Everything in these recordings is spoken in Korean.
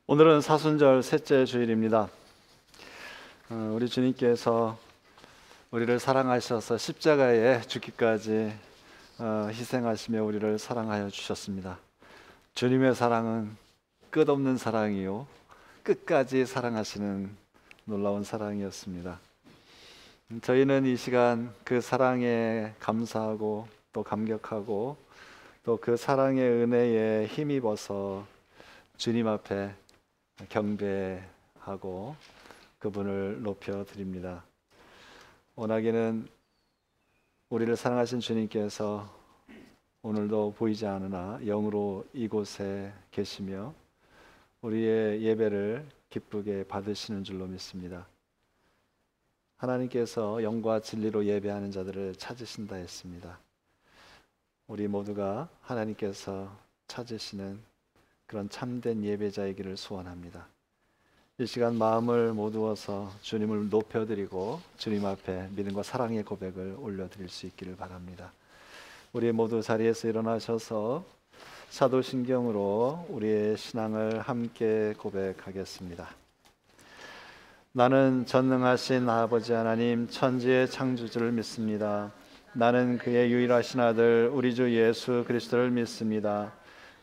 오늘은 사순절 셋째 주일입니다. 우리 주님께서 우리를 사랑하셔서 십자가에 죽기까지 희생하시며 우리를 사랑하여 주셨습니다. 주님의 사랑은 끝없는 사랑이요, 끝까지 사랑하시는 놀라운 사랑이었습니다. 저희는 이 시간 그 사랑에 감사하고 또 감격하고 또 그 사랑의 은혜에 힘입어서 주님 앞에 경배하고 그분을 높여드립니다. 워낙에는 우리를 사랑하신 주님께서 오늘도 보이지 않으나 영으로 이곳에 계시며 우리의 예배를 기쁘게 받으시는 줄로 믿습니다. 하나님께서 영과 진리로 예배하는 자들을 찾으신다 했습니다. 우리 모두가 하나님께서 찾으시는 그런 참된 예배자이기를 소원합니다. 이 시간 마음을 모두어서 주님을 높여드리고 주님 앞에 믿음과 사랑의 고백을 올려드릴 수 있기를 바랍니다. 우리 모두 자리에서 일어나셔서 사도신경으로 우리의 신앙을 함께 고백하겠습니다. 나는 전능하신 아버지 하나님 천지의 창조주를 믿습니다. 나는 그의 유일하신 아들 우리 주 예수 그리스도를 믿습니다.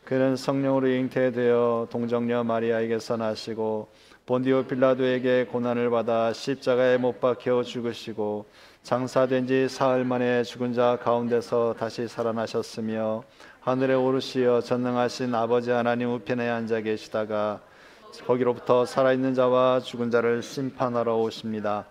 그는 성령으로 잉태되어 동정녀 마리아에게서 나시고 본디오 빌라도에게 고난을 받아 십자가에 못 박혀 죽으시고 장사된 지 사흘 만에 죽은 자 가운데서 다시 살아나셨으며 하늘에 오르시어 전능하신 아버지 하나님 우편에 앉아 계시다가 거기로부터 살아있는 자와 죽은 자를 심판하러 오십니다.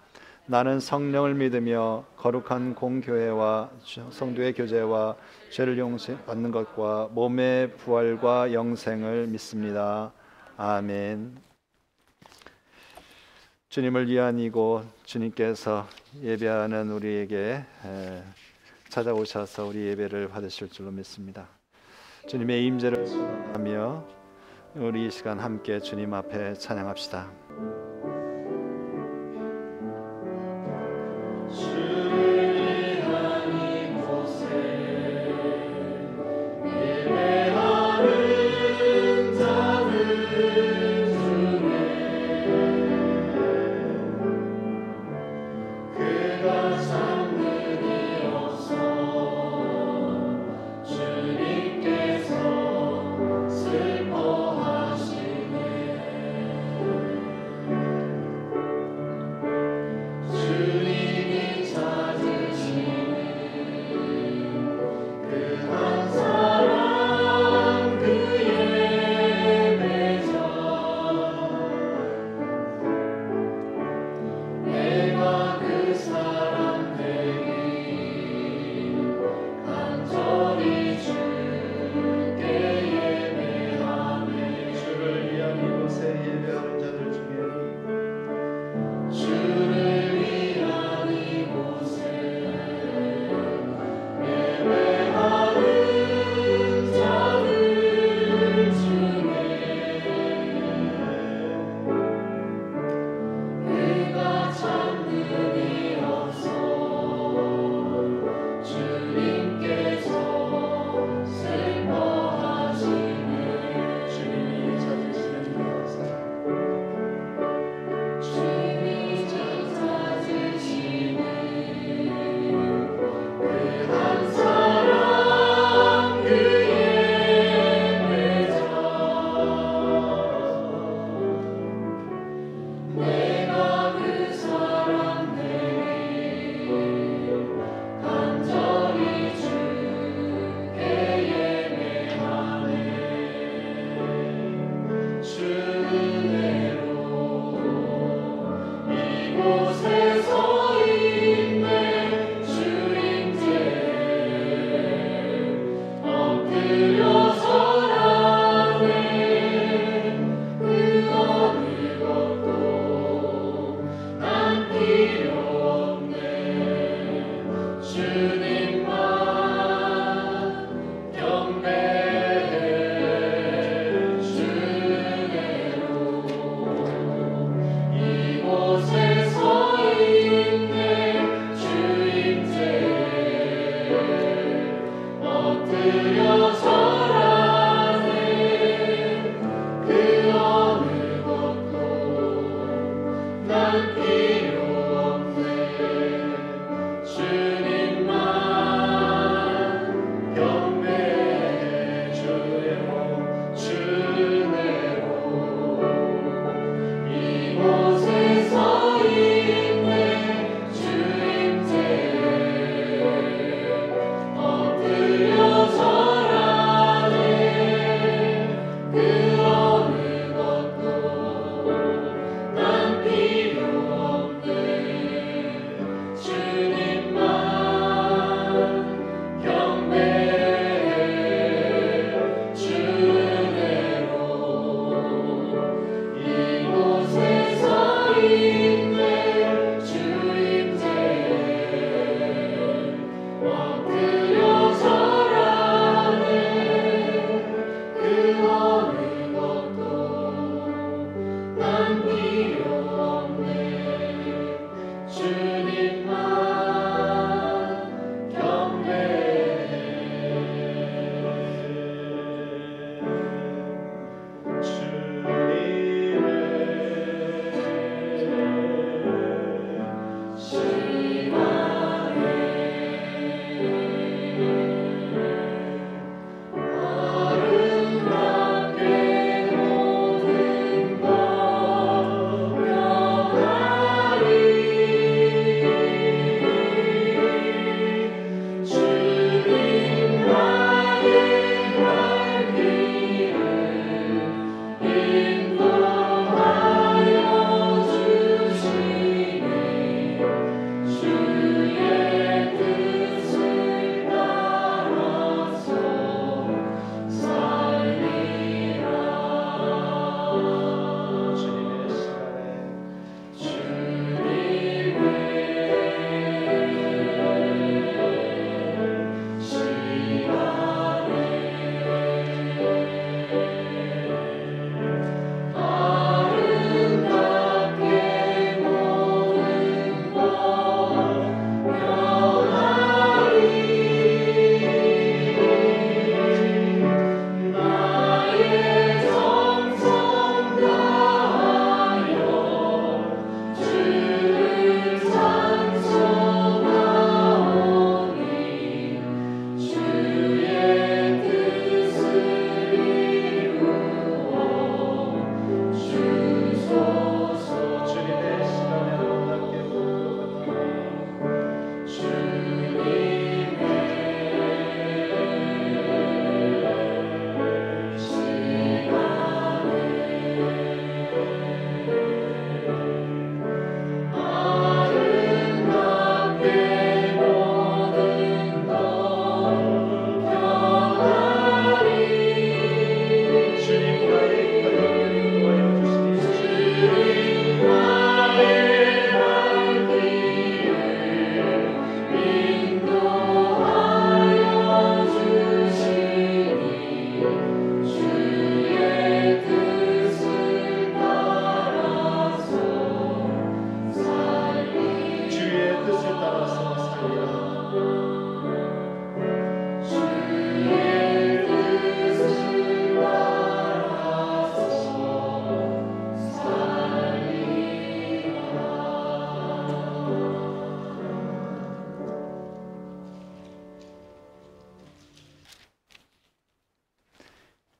나는 성령을 믿으며 거룩한 공교회와 성도의 교제와 죄를 용서받는 것과 몸의 부활과 영생을 믿습니다. 아멘. 주님을 위한 이곳, 주님께서 예배하는 우리에게 찾아오셔서 우리 예배를 받으실 줄로 믿습니다. 주님의 임재를 소망하며 우리 이 시간 함께 주님 앞에 찬양합시다. 엎드려 절하네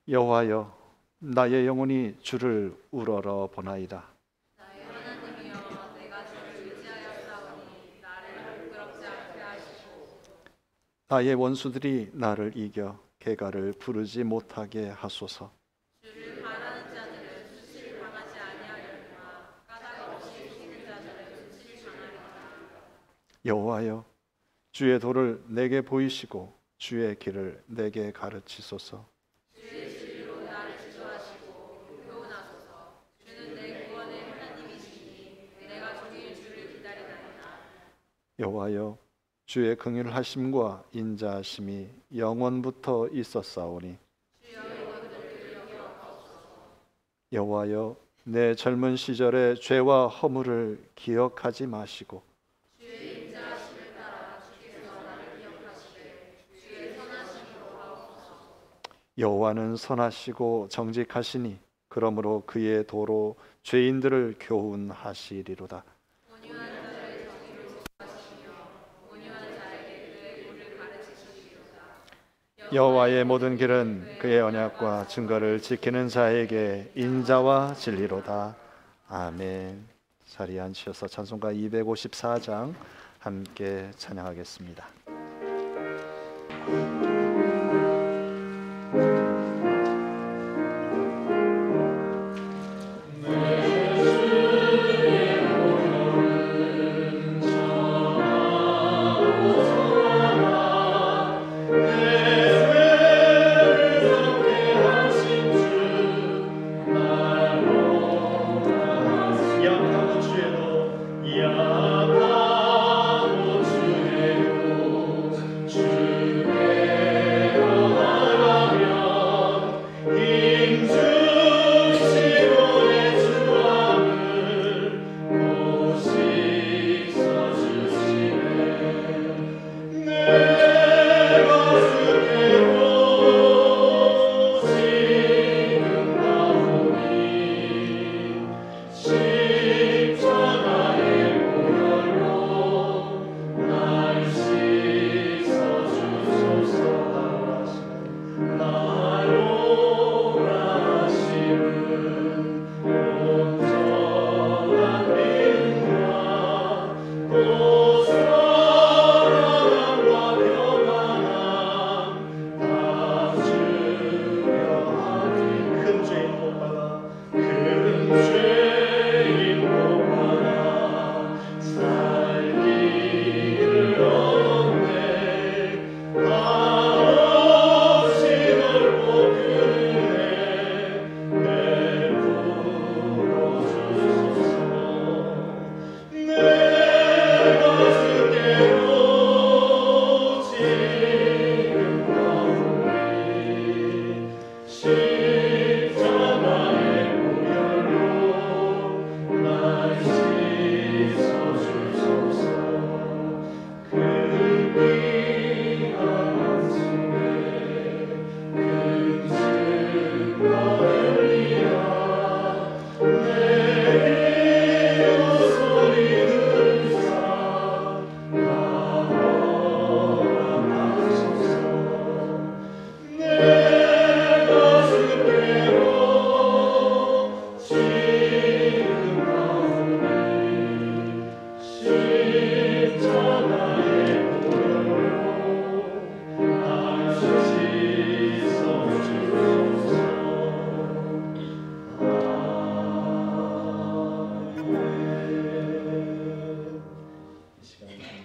여호와여, 나의 영혼이 주를 우러러 보나이다. 나의 하나님이여, 내가 주를 의지하였사오니 나를 부끄럽지 않게 하시고 나의 원수들이 나를 이겨 개가를 부르지 못하게 하소서. 주를 바라는 자들은 수치를 당하지 아니하려니와 까닭 없이 속이는 자들은 수치를 당하리라. 여호와여, 주의 도를 내게 보이시고 주의 길을 내게 가르치소서. 주의 진리로 나를 지도하시고 교훈하소서. 주는 내 구원의 하나님이시니 내가 종일 주를 기다리나이다. 여호와여, 주의 긍휼하심과 인자하심이 영원부터 있었사오니 여호와여, 내 젊은 시절의 죄와 허물을 기억하지 마시고 주의 인자하심을 따라 주께서 나를 기억하시되 주의 선하심으로 하옵소서. 여호와는 선하시고 정직하시니 그러므로 그의 도로 죄인들을 교훈하시리로다. 온유한 자의 정의를 지도하시며 온유한 자에게 그의 도를 가르치시리로다. 여호와의 모든 길은 그의 언약과 증거를 지키는 자에게 인자와 진리로다. 아멘. 자리에 앉으셔서 찬송가 254장 함께 찬양하겠습니다.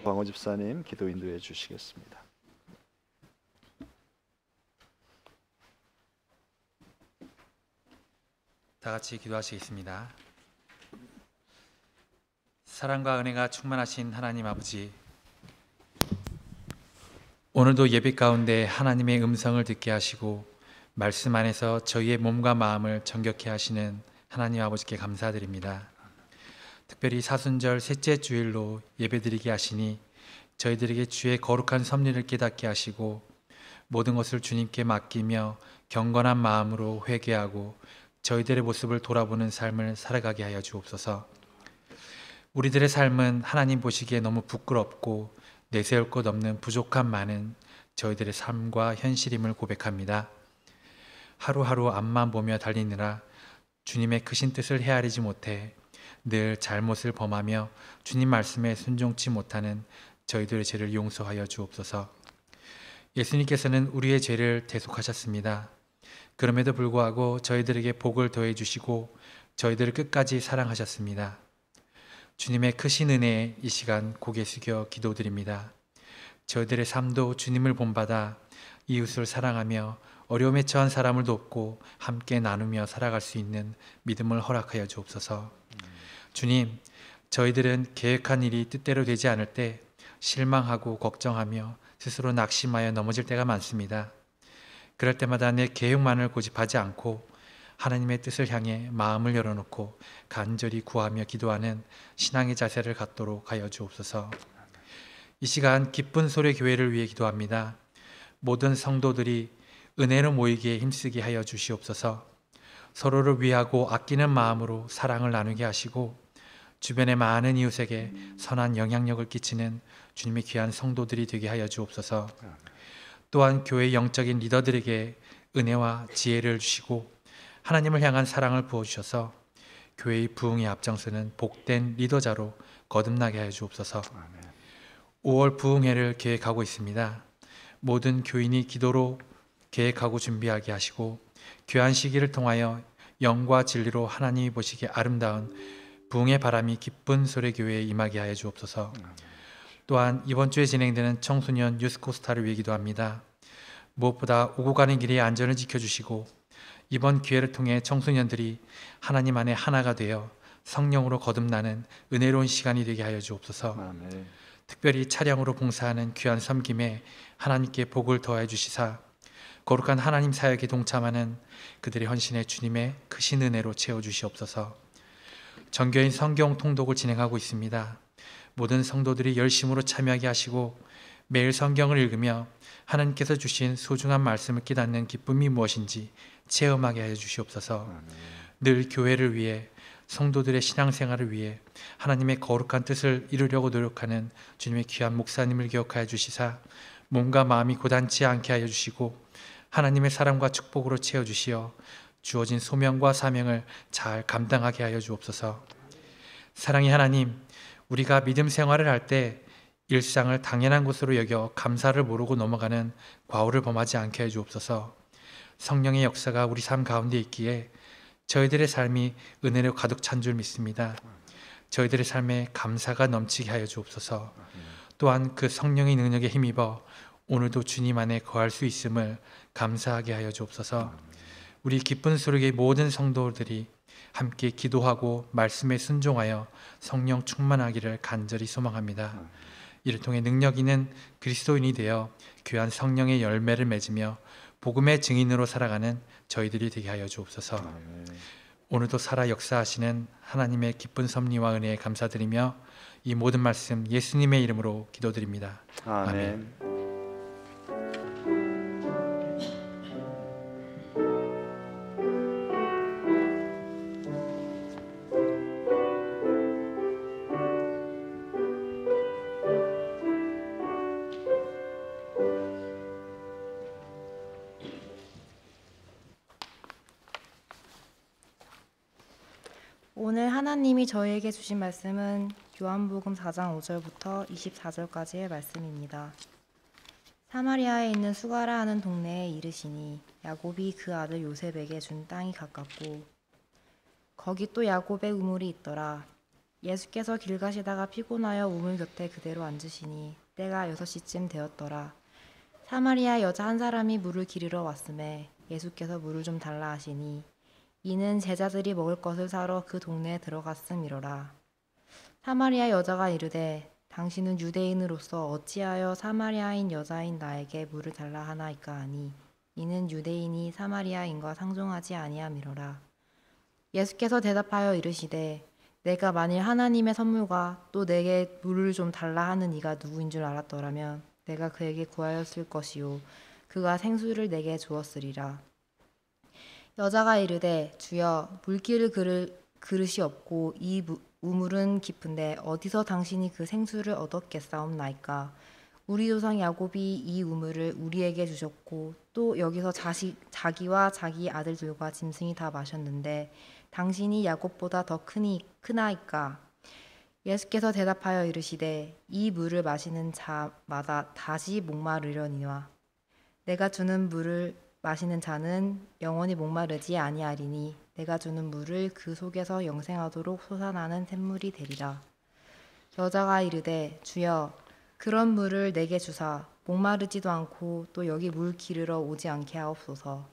광호 집사님 기도 인도해 주시겠습니다. 다 같이 기도하시겠습니다. 사랑과 은혜가 충만하신 하나님 아버지, 오늘도 예배 가운데 하나님의 음성을 듣게 하시고 말씀 안에서 저희의 몸과 마음을 정결케 하시는 하나님 아버지께 감사드립니다. 특별히 사순절 셋째 주일로 예배드리게 하시니 저희들에게 주의 거룩한 섭리를 깨닫게 하시고 모든 것을 주님께 맡기며 경건한 마음으로 회개하고 저희들의 모습을 돌아보는 삶을 살아가게 하여 주옵소서. 우리들의 삶은 하나님 보시기에 너무 부끄럽고 내세울 것 없는 부족함 많은 저희들의 삶과 현실임을 고백합니다. 하루하루 앞만 보며 달리느라 주님의 크신 뜻을 헤아리지 못해 늘 잘못을 범하며 주님 말씀에 순종치 못하는 저희들의 죄를 용서하여 주옵소서. 예수님께서는 우리의 죄를 대속하셨습니다. 그럼에도 불구하고 저희들에게 복을 더해 주시고 저희들을 끝까지 사랑하셨습니다. 주님의 크신 은혜에 이 시간 고개 숙여 기도드립니다. 저희들의 삶도 주님을 본받아 이웃을 사랑하며 어려움에 처한 사람을 돕고 함께 나누며 살아갈 수 있는 믿음을 허락하여 주옵소서. 주님, 저희들은 계획한 일이 뜻대로 되지 않을 때 실망하고 걱정하며 스스로 낙심하여 넘어질 때가 많습니다. 그럴 때마다 내 계획만을 고집하지 않고 하나님의 뜻을 향해 마음을 열어놓고 간절히 구하며 기도하는 신앙의 자세를 갖도록 하여 주옵소서. 이 시간 기쁜 소리 교회를 위해 기도합니다. 모든 성도들이 은혜로 모이기에 힘쓰게 하여 주시옵소서. 서로를 위하고 아끼는 마음으로 사랑을 나누게 하시고 주변의 많은 이웃에게 선한 영향력을 끼치는 주님의 귀한 성도들이 되게 하여 주옵소서. 또한 교회의 영적인 리더들에게 은혜와 지혜를 주시고 하나님을 향한 사랑을 부어주셔서 교회의 부흥에 앞장서는 복된 리더자로 거듭나게 하여 주옵소서. 5월 부흥회를 계획하고 있습니다. 모든 교인이 기도로 계획하고 준비하게 하시고 귀한 시기를 통하여 영과 진리로 하나님이 보시기에 아름다운 부흥의 바람이 기쁜 소래교회에 임하게 하여 주옵소서. 또한 이번 주에 진행되는 청소년 유스코스타를 위해 기도합니다. 무엇보다 오고 가는 길의 안전을 지켜주시고 이번 기회를 통해 청소년들이 하나님 안에 하나가 되어 성령으로 거듭나는 은혜로운 시간이 되게 하여 주옵소서. 아멘. 특별히 차량으로 봉사하는 귀한 섬김에 하나님께 복을 더해 주시사 거룩한 하나님 사역에 동참하는 그들의 헌신에 주님의 크신 은혜로 채워주시옵소서. 정교인 성경 통독을 진행하고 있습니다. 모든 성도들이 열심으로 참여하게 하시고 매일 성경을 읽으며 하나님께서 주신 소중한 말씀을 깨닫는 기쁨이 무엇인지 체험하게 하여 주시옵소서. 늘 교회를 위해 성도들의 신앙생활을 위해 하나님의 거룩한 뜻을 이루려고 노력하는 주님의 귀한 목사님을 기억하여 주시사 몸과 마음이 고단치 않게 하여 주시고 하나님의 사랑과 축복으로 채워주시어 주어진 소명과 사명을 잘 감당하게 하여 주옵소서. 사랑의 하나님, 우리가 믿음 생활을 할 때 일상을 당연한 것으로 여겨 감사를 모르고 넘어가는 과오를 범하지 않게 해 주옵소서. 성령의 역사가 우리 삶 가운데 있기에 저희들의 삶이 은혜로 가득 찬 줄 믿습니다. 저희들의 삶에 감사가 넘치게 하여 주옵소서. 또한 그 성령의 능력에 힘입어 오늘도 주님 안에 거할 수 있음을 감사하게 하여 주옵소서. 우리 기쁜 소리의 모든 성도들이 함께 기도하고 말씀에 순종하여 성령 충만하기를 간절히 소망합니다. 이를 통해 능력 있는 그리스도인이 되어 귀한 성령의 열매를 맺으며 복음의 증인으로 살아가는 저희들이 되게 하여 주옵소서. 오늘도 살아 역사하시는 하나님의 기쁜 섭리와 은혜에 감사드리며 이 모든 말씀 예수님의 이름으로 기도드립니다. 아멘. 오늘 하나님이 저희에게 주신 말씀은 요한복음 4장 5절부터 24절까지의 말씀입니다. 사마리아에 있는 수가라 하는 동네에 이르시니 야곱이 그 아들 요셉에게 준 땅이 가깝고 거기 또 야곱의 우물이 있더라. 예수께서 길 가시다가 피곤하여 우물 곁에 그대로 앉으시니 때가 6시쯤 되었더라. 사마리아 여자 한 사람이 물을 기르러 왔음에 예수께서 물을 좀 달라 하시니 이는 제자들이 먹을 것을 사러 그 동네에 들어갔음이로라. 사마리아 여자가 이르되 당신은 유대인으로서 어찌하여 사마리아인 여자인 나에게 물을 달라 하나이까 하니 이는 유대인이 사마리아인과 상종하지 아니함이로라. 예수께서 대답하여 이르시되 내가 만일 하나님의 선물과 또 내게 물을 좀 달라 하는 이가 누구인 줄 알았더라면 내가 그에게 구하였을 것이요 그가 생수를 내게 주었으리라. 여자가 이르되 주여 물기를 그릇이 없고 이 우물은 깊은데 어디서 당신이 그 생수를 얻었겠사옵나이까. 우리 조상 야곱이 이 우물을 우리에게 주셨고 또 여기서 자기와 자기 아들들과 짐승이 다 마셨는데 당신이 야곱보다 더 크나이까? 예수께서 대답하여 이르시되 이 물을 마시는 자마다 다시 목마르려니와 내가 주는 물을 마시는 자는 영원히 목마르지 아니하리니 내가 주는 물을 그 속에서 영생하도록 솟아나는 샘물이 되리라. 여자가 이르되 주여 그런 물을 내게 주사 목마르지도 않고 또 여기 물 기르러 오지 않게 하옵소서.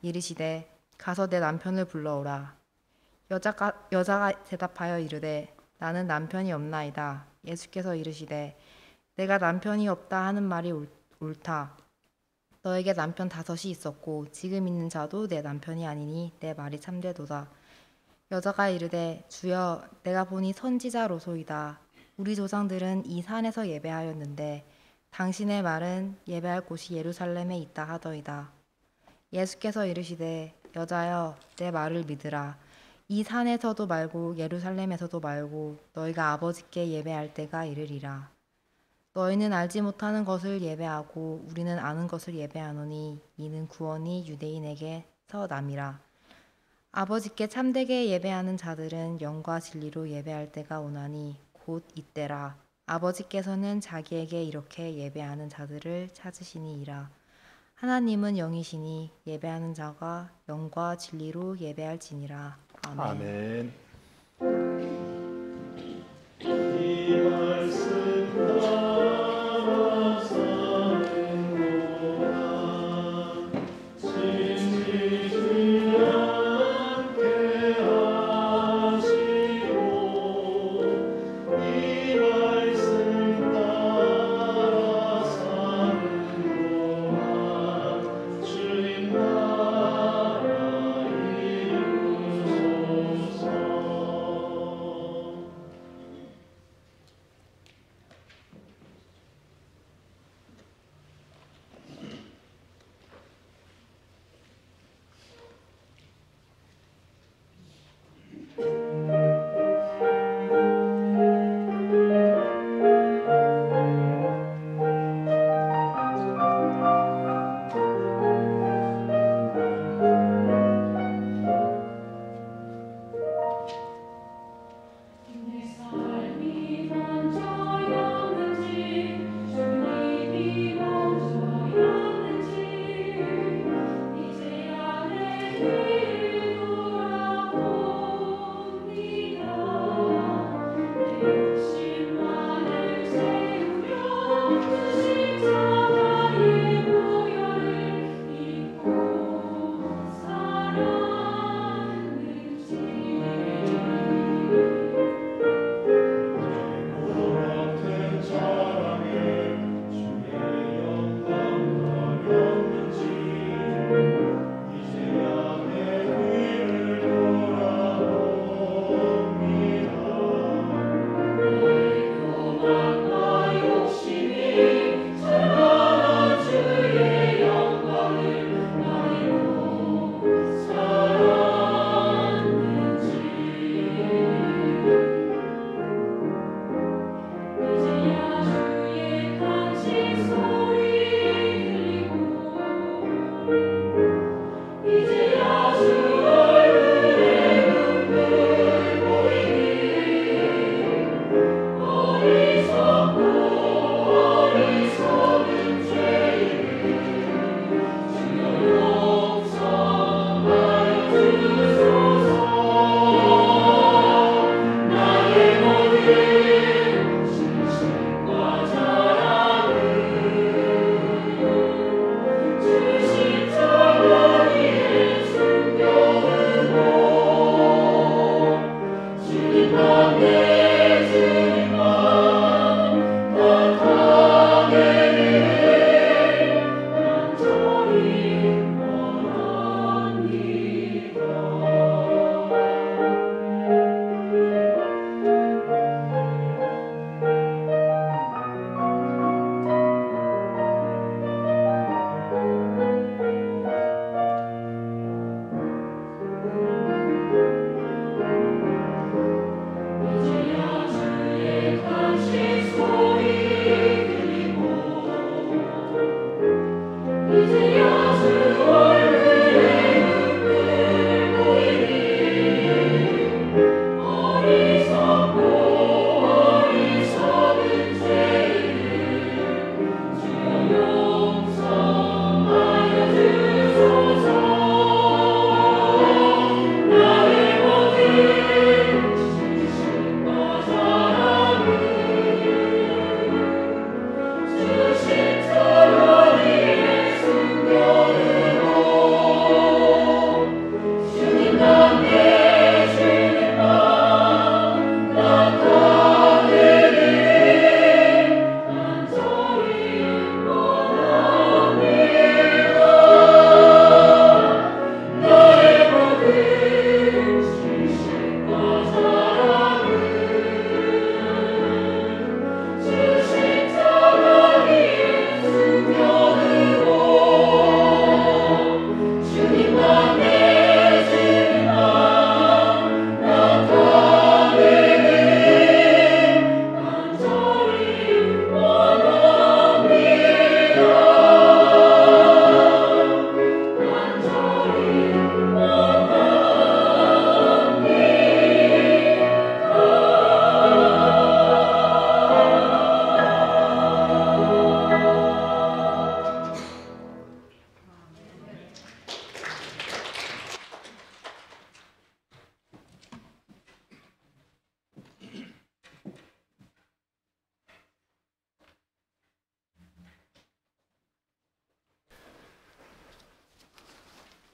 이르시되 가서 내 남편을 불러오라. 여자가 대답하여 이르되 나는 남편이 없나이다. 예수께서 이르시되 내가 남편이 없다 하는 말이 옳다. 너에게 남편 5이 있었고 지금 있는 자도 내 남편이 아니니 내 말이 참되도다. 여자가 이르되 주여 내가 보니 선지자로소이다. 우리 조상들은 이 산에서 예배하였는데 당신의 말은 예배할 곳이 예루살렘에 있다 하더이다. 예수께서 이르시되 여자여 내 말을 믿으라. 이 산에서도 말고 예루살렘에서도 말고 너희가 아버지께 예배할 때가 이르리라. 너희는 알지 못하는 것을 예배하고 우리는 아는 것을 예배하노니 이는 구원이 유대인에게서 남이라. 아버지께 참되게 예배하는 자들은 영과 진리로 예배할 때가 오나니 곧 이때라. 아버지께서는 자기에게 이렇게 예배하는 자들을 찾으시니이라. 하나님은 영이시니 예배하는 자가 영과 진리로 예배할지니라. 아멘. 이 말씀 따라 사는구나. 진리지 않게 하시고 이 말씀 따라 사는구나. 주님 나라 이루소서.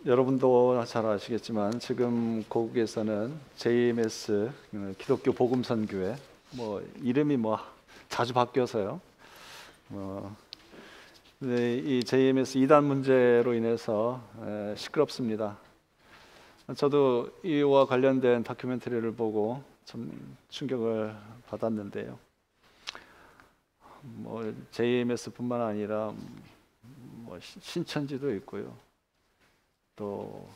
여러분도 잘 아시겠지만 지금 고국에서는 JMS 기독교 복음선교회 이름이 자주 바뀌어서요. 네, 이 JMS 이단 문제로 인해서 시끄럽습니다. 저도 이와 관련된 다큐멘터리를 보고 참 충격을 받았는데요. JMS뿐만 아니라 신천지도 있고요. 또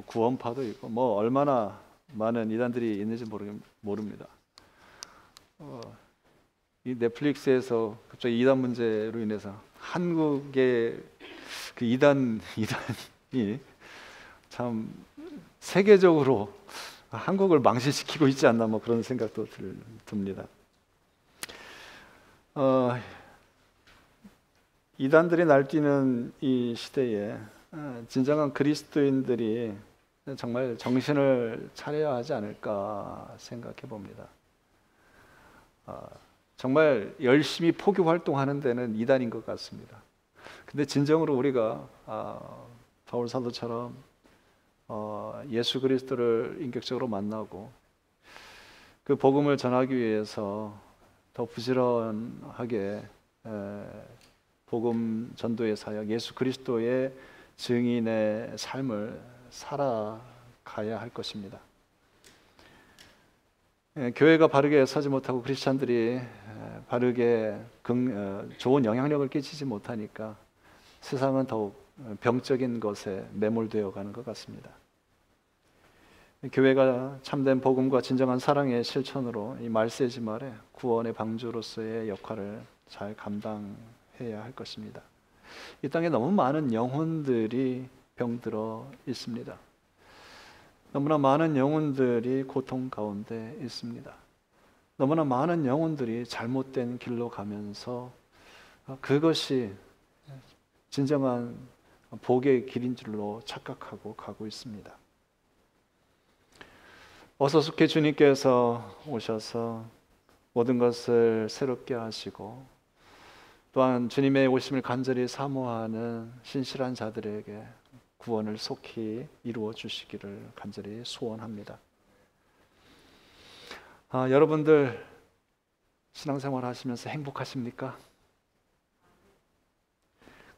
구원파도 있고 얼마나 많은 이단들이 있는지 모릅니다. 이 넷플릭스에서 갑자기 이단 문제로 인해서 한국의 그 이단이 참 세계적으로 한국을 망신시키고 있지 않나 그런 생각도 듭니다. 이단들이 날뛰는 이 시대에 진정한 그리스도인들이 정말 정신을 차려야 하지 않을까 생각해 봅니다. 정말 열심히 포교 활동하는 데는 이단인 것 같습니다. 근데 진정으로 우리가 바울 사도처럼 예수 그리스도를 인격적으로 만나고 그 복음을 전하기 위해서 더 부지런하게 복음 전도의 사역, 예수 그리스도의 증인의 삶을 살아가야 할 것입니다. 교회가 바르게 서지 못하고 크리스찬들이 바르게 좋은 영향력을 끼치지 못하니까 세상은 더욱 병적인 것에 매몰되어 가는 것 같습니다. 교회가 참된 복음과 진정한 사랑의 실천으로 이 말세지 말에 구원의 방주로서의 역할을 잘 감당해야 할 것입니다. 이 땅에 너무 많은 영혼들이 병들어 있습니다. 너무나 많은 영혼들이 고통 가운데 있습니다. 너무나 많은 영혼들이 잘못된 길로 가면서 그것이 진정한 복의 길인 줄로 착각하고 가고 있습니다. 어서 속히 주님께서 오셔서 모든 것을 새롭게 하시고 또한 주님의 오심을 간절히 사모하는 신실한 자들에게 구원을 속히 이루어 주시기를 간절히 소원합니다. 여러분들 신앙생활 하시면서 행복하십니까?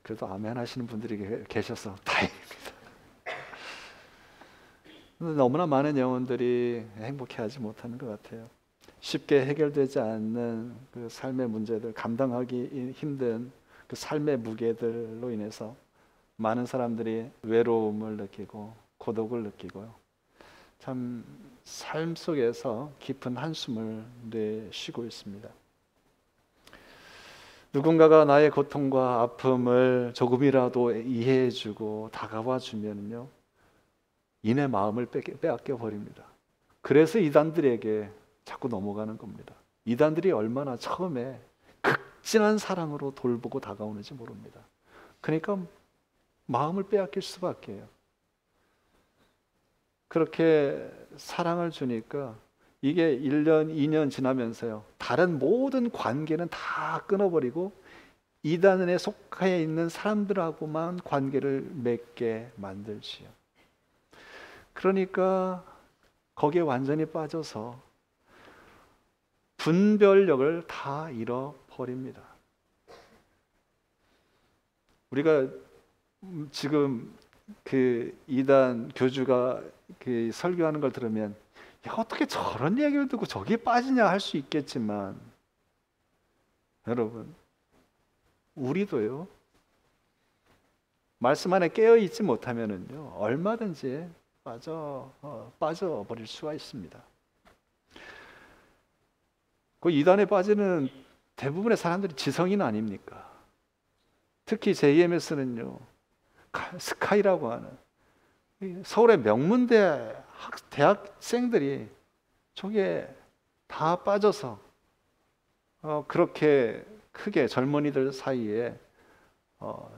그래도 아멘 하시는 분들이 계셔서 다행입니다. 너무나 많은 영혼들이 행복해하지 못하는 것 같아요. 쉽게 해결되지 않는 그 삶의 문제들, 감당하기 힘든 그 삶의 무게들로 인해서 많은 사람들이 외로움을 느끼고 고독을 느끼고요. 참 삶 속에서 깊은 한숨을 내쉬고 있습니다. 누군가가 나의 고통과 아픔을 조금이라도 이해해주고 다가와 주면요, 이내 마음을 빼앗겨 버립니다. 그래서 이단들에게 자꾸 넘어가는 겁니다. 이단들이 얼마나 처음에 극진한 사랑으로 돌보고 다가오는지 모릅니다. 그러니까 마음을 빼앗길 수밖에요. 그렇게 사랑을 주니까 이게 1년, 2년 지나면서요, 다른 모든 관계는 다 끊어버리고 이단에 속해 있는 사람들하고만 관계를 맺게 만들지요. 그러니까 거기에 완전히 빠져서 분별력을 다 잃어버립니다. 우리가 지금 그 이단 교주가 그 설교하는 걸 들으면, 야, 어떻게 저런 얘기를 듣고 저기에 빠지냐 할 수 있겠지만, 여러분, 우리도요, 말씀 안에 깨어 있지 못하면은요, 얼마든지 빠져버릴 수가 있습니다. 그 이단에 빠지는 대부분의 사람들이 지성인 아닙니까? 특히 JMS는요, 스카이라고 하는 서울의 명문대 대학생들이 저게 다 빠져서 그렇게 크게 젊은이들 사이에 이거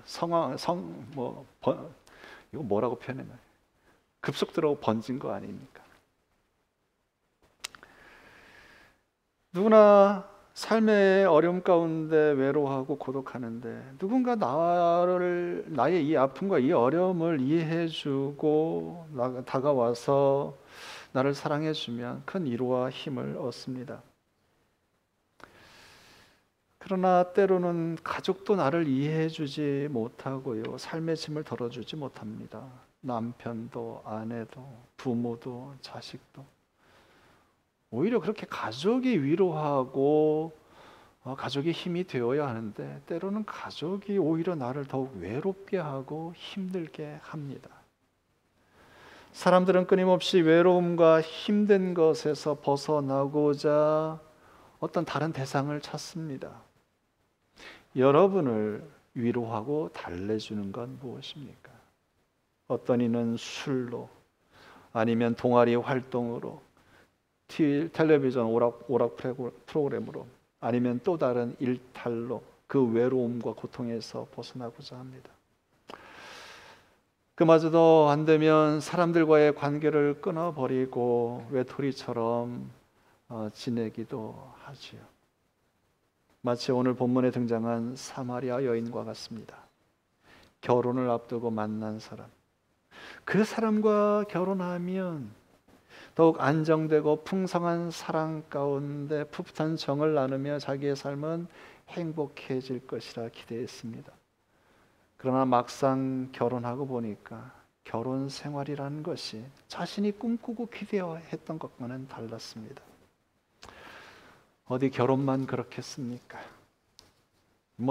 뭐라고 표현했나요? 급속도로 번진 거 아닙니까? 누구나 삶의 어려움 가운데 외로워하고 고독하는데, 누군가 나의 이 아픔과 이 어려움을 이해해주고 다가와서 나를 사랑해주면 큰 위로와 힘을 얻습니다. 그러나 때로는 가족도 나를 이해해주지 못하고요, 삶의 짐을 덜어주지 못합니다. 남편도, 아내도, 부모도, 자식도. 오히려 그렇게 가족이 위로하고 가족이 힘이 되어야 하는데, 때로는 가족이 오히려 나를 더욱 외롭게 하고 힘들게 합니다. 사람들은 끊임없이 외로움과 힘든 것에서 벗어나고자 어떤 다른 대상을 찾습니다. 여러분을 위로하고 달래주는 건 무엇입니까? 어떤 이는 술로, 아니면 동아리 활동으로, 텔레비전 오락 프로그램으로, 아니면 또 다른 일탈로 그 외로움과 고통에서 벗어나고자 합니다. 그마저도 안 되면 사람들과의 관계를 끊어버리고 외톨이처럼 지내기도 하지요. 마치 오늘 본문에 등장한 사마리아 여인과 같습니다. 결혼을 앞두고 만난 사람, 그 사람과 결혼하면 더욱 안정되고 풍성한 사랑 가운데 풋풋한 정을 나누며 자기의 삶은 행복해질 것이라 기대했습니다. 그러나 막상 결혼하고 보니까 결혼 생활이라는 것이 자신이 꿈꾸고 기대했던 것과는 달랐습니다. 어디 결혼만 그렇겠습니까?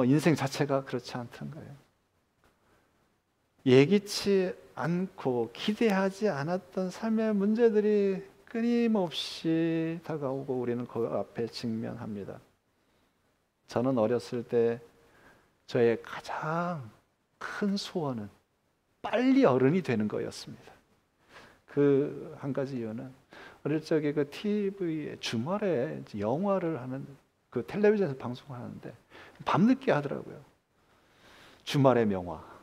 인생 자체가 그렇지 않던가요? 예기치 않고 기대하지 않았던 삶의 문제들이 끊임없이 다가오고 우리는 그 앞에 직면합니다. 저는 어렸을 때 저의 가장 큰 소원은 빨리 어른이 되는 거였습니다. 그 한 가지 이유는 어릴 적에 그 TV에 주말에 영화를 하는, 그 텔레비전에서 방송하는데 밤늦게 하더라고요. 주말의 명화.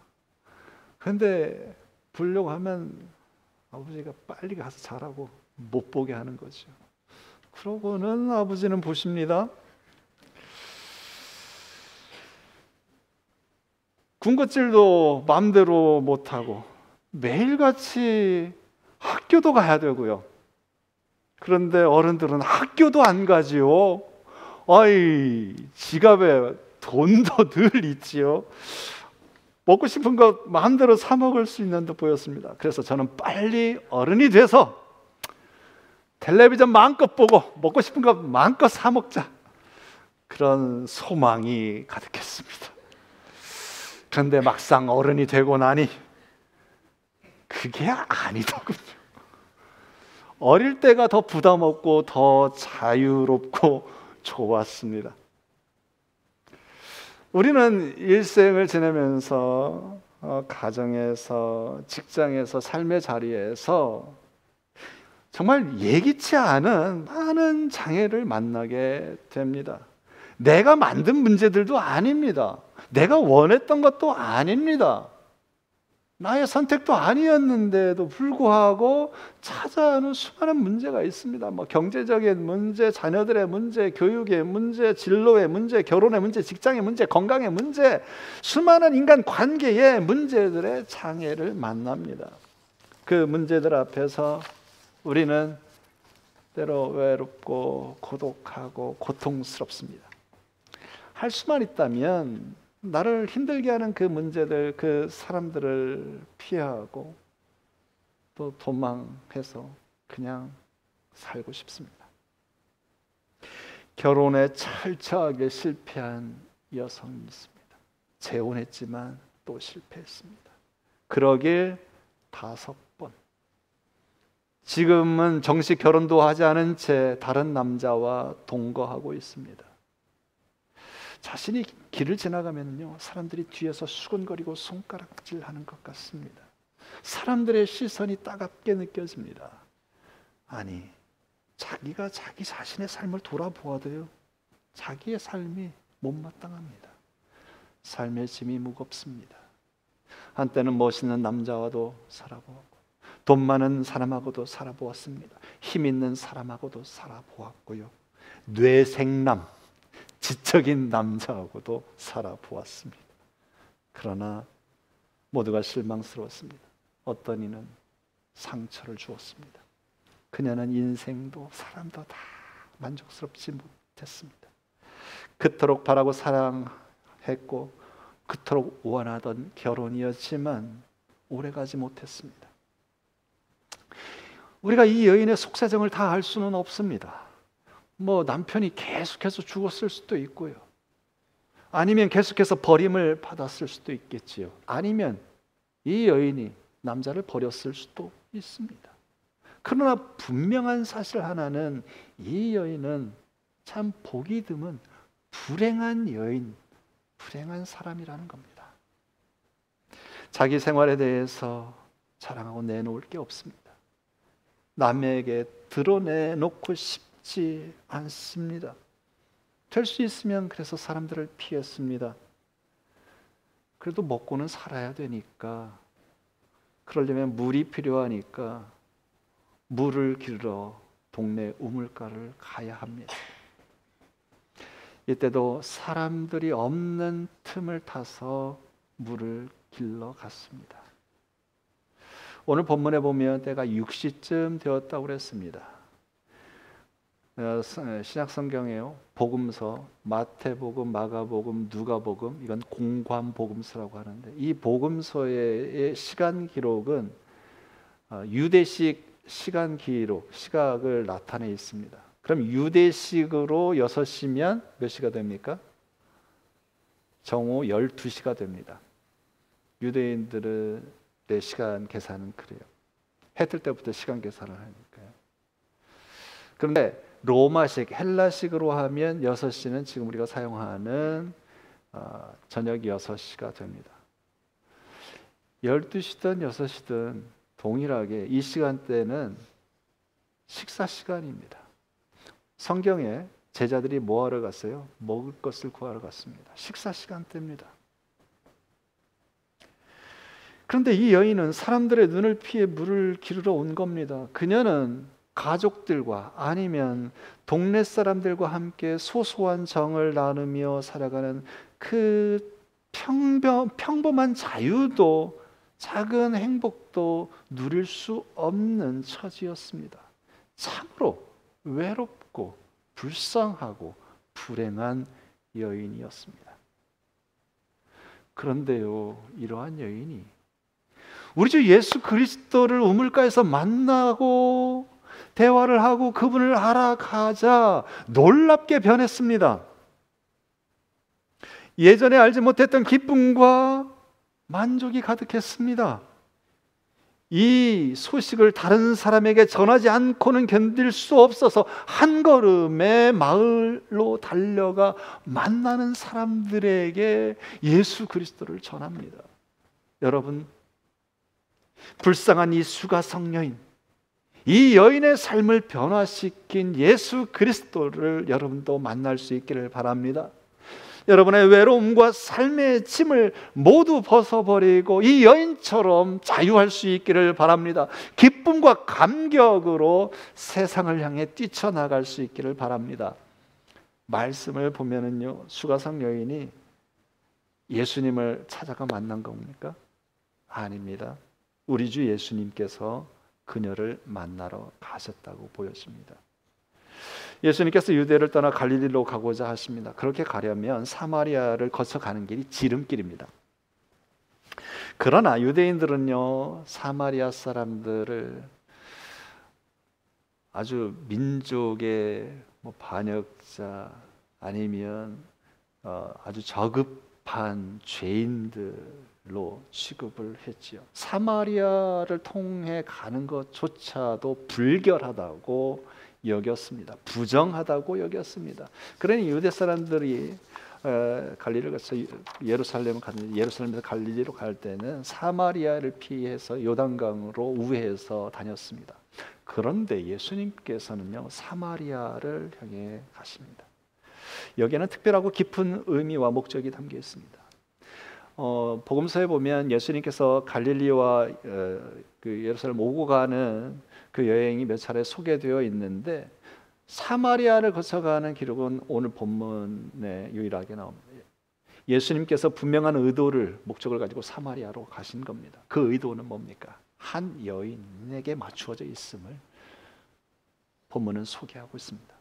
근데 보려고 하면 아버지가 빨리 가서 자라고 못 보게 하는 거죠. 그러고는 아버지는 보십니다. 군것질도 마음대로 못하고 매일같이 학교도 가야 되고요. 그런데 어른들은 학교도 안 가지요. 지갑에 돈도 늘 있지요. 먹고 싶은 거 마음대로 사 먹을 수 있는 듯 보였습니다. 그래서 저는 빨리 어른이 돼서 텔레비전 마음껏 보고 먹고 싶은 거 마음껏 사 먹자, 그런 소망이 가득했습니다. 그런데 막상 어른이 되고 나니 그게 아니더군요. 어릴 때가 더 부담 없고 더 자유롭고 좋았습니다. 우리는 일생을 지내면서 가정에서, 직장에서, 삶의 자리에서 정말 예기치 않은 많은 장애를 만나게 됩니다. 내가 만든 문제들도 아닙니다. 내가 원했던 것도 아닙니다. 나의 선택도 아니었는데도 불구하고 찾아오는 수많은 문제가 있습니다. 뭐 경제적인 문제, 자녀들의 문제, 교육의 문제, 진로의 문제, 결혼의 문제, 직장의 문제, 건강의 문제, 수많은 인간 관계의 문제들의 장애를 만납니다. 그 문제들 앞에서 우리는 때로 외롭고 고독하고 고통스럽습니다. 할 수만 있다면 나를 힘들게 하는 그 문제들, 그 사람들을 피하고 또 도망해서 그냥 살고 싶습니다. 결혼에 철저하게 실패한 여성이 있습니다. 재혼했지만 또 실패했습니다. 그러길 5번. 지금은 정식 결혼도 하지 않은 채 다른 남자와 동거하고 있습니다. 자신이 길을 지나가면요, 사람들이 뒤에서 수근거리고 손가락질하는 것 같습니다. 사람들의 시선이 따갑게 느껴집니다. 아니, 자기가 자기 자신의 삶을 돌아보아도요, 자기의 삶이 못마땅합니다. 삶의 짐이 무겁습니다. 한때는 멋있는 남자와도 살아보았고, 돈 많은 사람하고도 살아보았습니다. 힘 있는 사람하고도 살아보았고요, 뇌생남, 지적인 남자하고도 살아보았습니다. 그러나 모두가 실망스러웠습니다. 어떤 이는 상처를 주었습니다. 그녀는 인생도 사람도 다 만족스럽지 못했습니다. 그토록 바라고 사랑했고 그토록 원하던 결혼이었지만 오래가지 못했습니다. 우리가 이 여인의 속사정을 다 알 수는 없습니다. 뭐 남편이 계속해서 죽었을 수도 있고요, 아니면 계속해서 버림을 받았을 수도 있겠지요, 아니면 이 여인이 남자를 버렸을 수도 있습니다. 그러나 분명한 사실 하나는 이 여인은 참 보기 드문 불행한 여인, 불행한 사람이라는 겁니다. 자기 생활에 대해서 자랑하고 내놓을 게 없습니다. 남에게 드러내놓고 싶지 않습니다. 될 수 있으면 그래서 사람들을 피했습니다. 그래도 먹고는 살아야 되니까, 그러려면 물이 필요하니까 물을 길러 동네 우물가를 가야 합니다. 이때도 사람들이 없는 틈을 타서 물을 길러 갔습니다. 오늘 본문에 보면 때가 6시쯤 되었다고 그랬습니다. 신약 성경에요, 복음서, 마태복음, 마가복음, 누가복음, 이건 공관 복음서라고 하는데, 이 복음서의 시간 기록은 유대식 시간 기록, 시각을 나타내 있습니다. 그럼 유대식으로 6시면 몇 시가 됩니까? 정오 12시가 됩니다. 유대인들의 시간 계산은 그래요. 해 뜰 때부터 시간 계산을 하니까요. 그런데 로마식, 헬라식으로 하면 6시는 지금 우리가 사용하는 저녁 6시가 됩니다. 12시든 6시든 동일하게 이 시간대는 식사 시간입니다. 성경에 제자들이 뭐 하러 갔어요? 먹을 것을 구하러 갔습니다. 식사 시간대입니다. 그런데 이 여인은 사람들의 눈을 피해 물을 기르러 온 겁니다. 그녀는 가족들과 아니면 동네 사람들과 함께 소소한 정을 나누며 살아가는 그 평범한 자유도, 작은 행복도 누릴 수 없는 처지였습니다. 참으로 외롭고 불쌍하고 불행한 여인이었습니다. 그런데요, 이러한 여인이 우리 주 예수 그리스도를 우물가에서 만나고 대화를 하고 그분을 알아가자 놀랍게 변했습니다. 예전에 알지 못했던 기쁨과 만족이 가득했습니다. 이 소식을 다른 사람에게 전하지 않고는 견딜 수 없어서 한 걸음에 마을로 달려가 만나는 사람들에게 예수 그리스도를 전합니다. 여러분, 불쌍한 이 수가성 여인, 이 여인의 삶을 변화시킨 예수 그리스도를 여러분도 만날 수 있기를 바랍니다. 여러분의 외로움과 삶의 짐을 모두 벗어버리고 이 여인처럼 자유할 수 있기를 바랍니다. 기쁨과 감격으로 세상을 향해 뛰쳐나갈 수 있기를 바랍니다. 말씀을 보면은요, 수가성 여인이 예수님을 찾아가 만난 겁니까? 아닙니다. 우리 주 예수님께서 그녀를 만나러 가셨다고 보여집니다. 예수님께서 유대를 떠나 갈릴리로 가고자 하십니다. 그렇게 가려면 사마리아를 거쳐 가는 길이 지름길입니다. 그러나 유대인들은요, 사마리아 사람들을 아주 민족의 반역자 아니면 아주 저급한 죄인들로 취급을 했지요. 사마리아를 통해 가는 것조차도 불결하다고 여겼습니다. 부정하다고 여겼습니다. 그러니 유대 사람들이 갈릴리를 가서 예루살렘에서 갈릴리로 갈 때는 사마리아를 피해서 요단강으로 우회해서 다녔습니다. 그런데 예수님께서는요, 사마리아를 향해 가십니다. 여기에는 특별하고 깊은 의미와 목적이 담겨 있습니다. 복음서에 보면 예수님께서 갈릴리와 그 예루살렘 오고 가는 그 여행이 몇 차례 소개되어 있는데 사마리아를 거쳐가는 기록은 오늘 본문에 유일하게 나옵니다. 예수님께서 분명한 목적을 가지고 사마리아로 가신 겁니다. 그 의도는 뭡니까? 한 여인에게 맞추어져 있음을 본문은 소개하고 있습니다.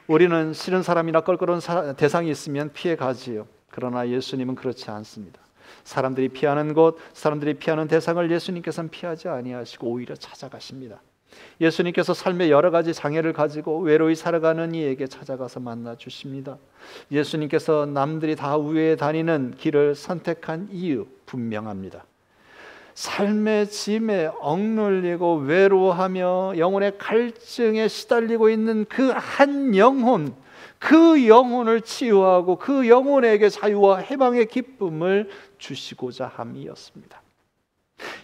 우리는 싫은 사람이나 껄끄러운 대상이 있으면 피해 가지요. 그러나 예수님은 그렇지 않습니다. 사람들이 피하는 곳, 사람들이 피하는 대상을 예수님께서는 피하지 아니하시고 오히려 찾아가십니다. 예수님께서 삶의 여러 가지 장애를 가지고 외로이 살아가는 이에게 찾아가서 만나 주십니다. 예수님께서 남들이 다 우회해 다니는 길을 선택한 이유 분명합니다. 삶의 짐에 억눌리고 외로워하며 영혼의 갈증에 시달리고 있는 그 한 영혼, 그 영혼을 치유하고 그 영혼에게 자유와 해방의 기쁨을 주시고자 함이었습니다.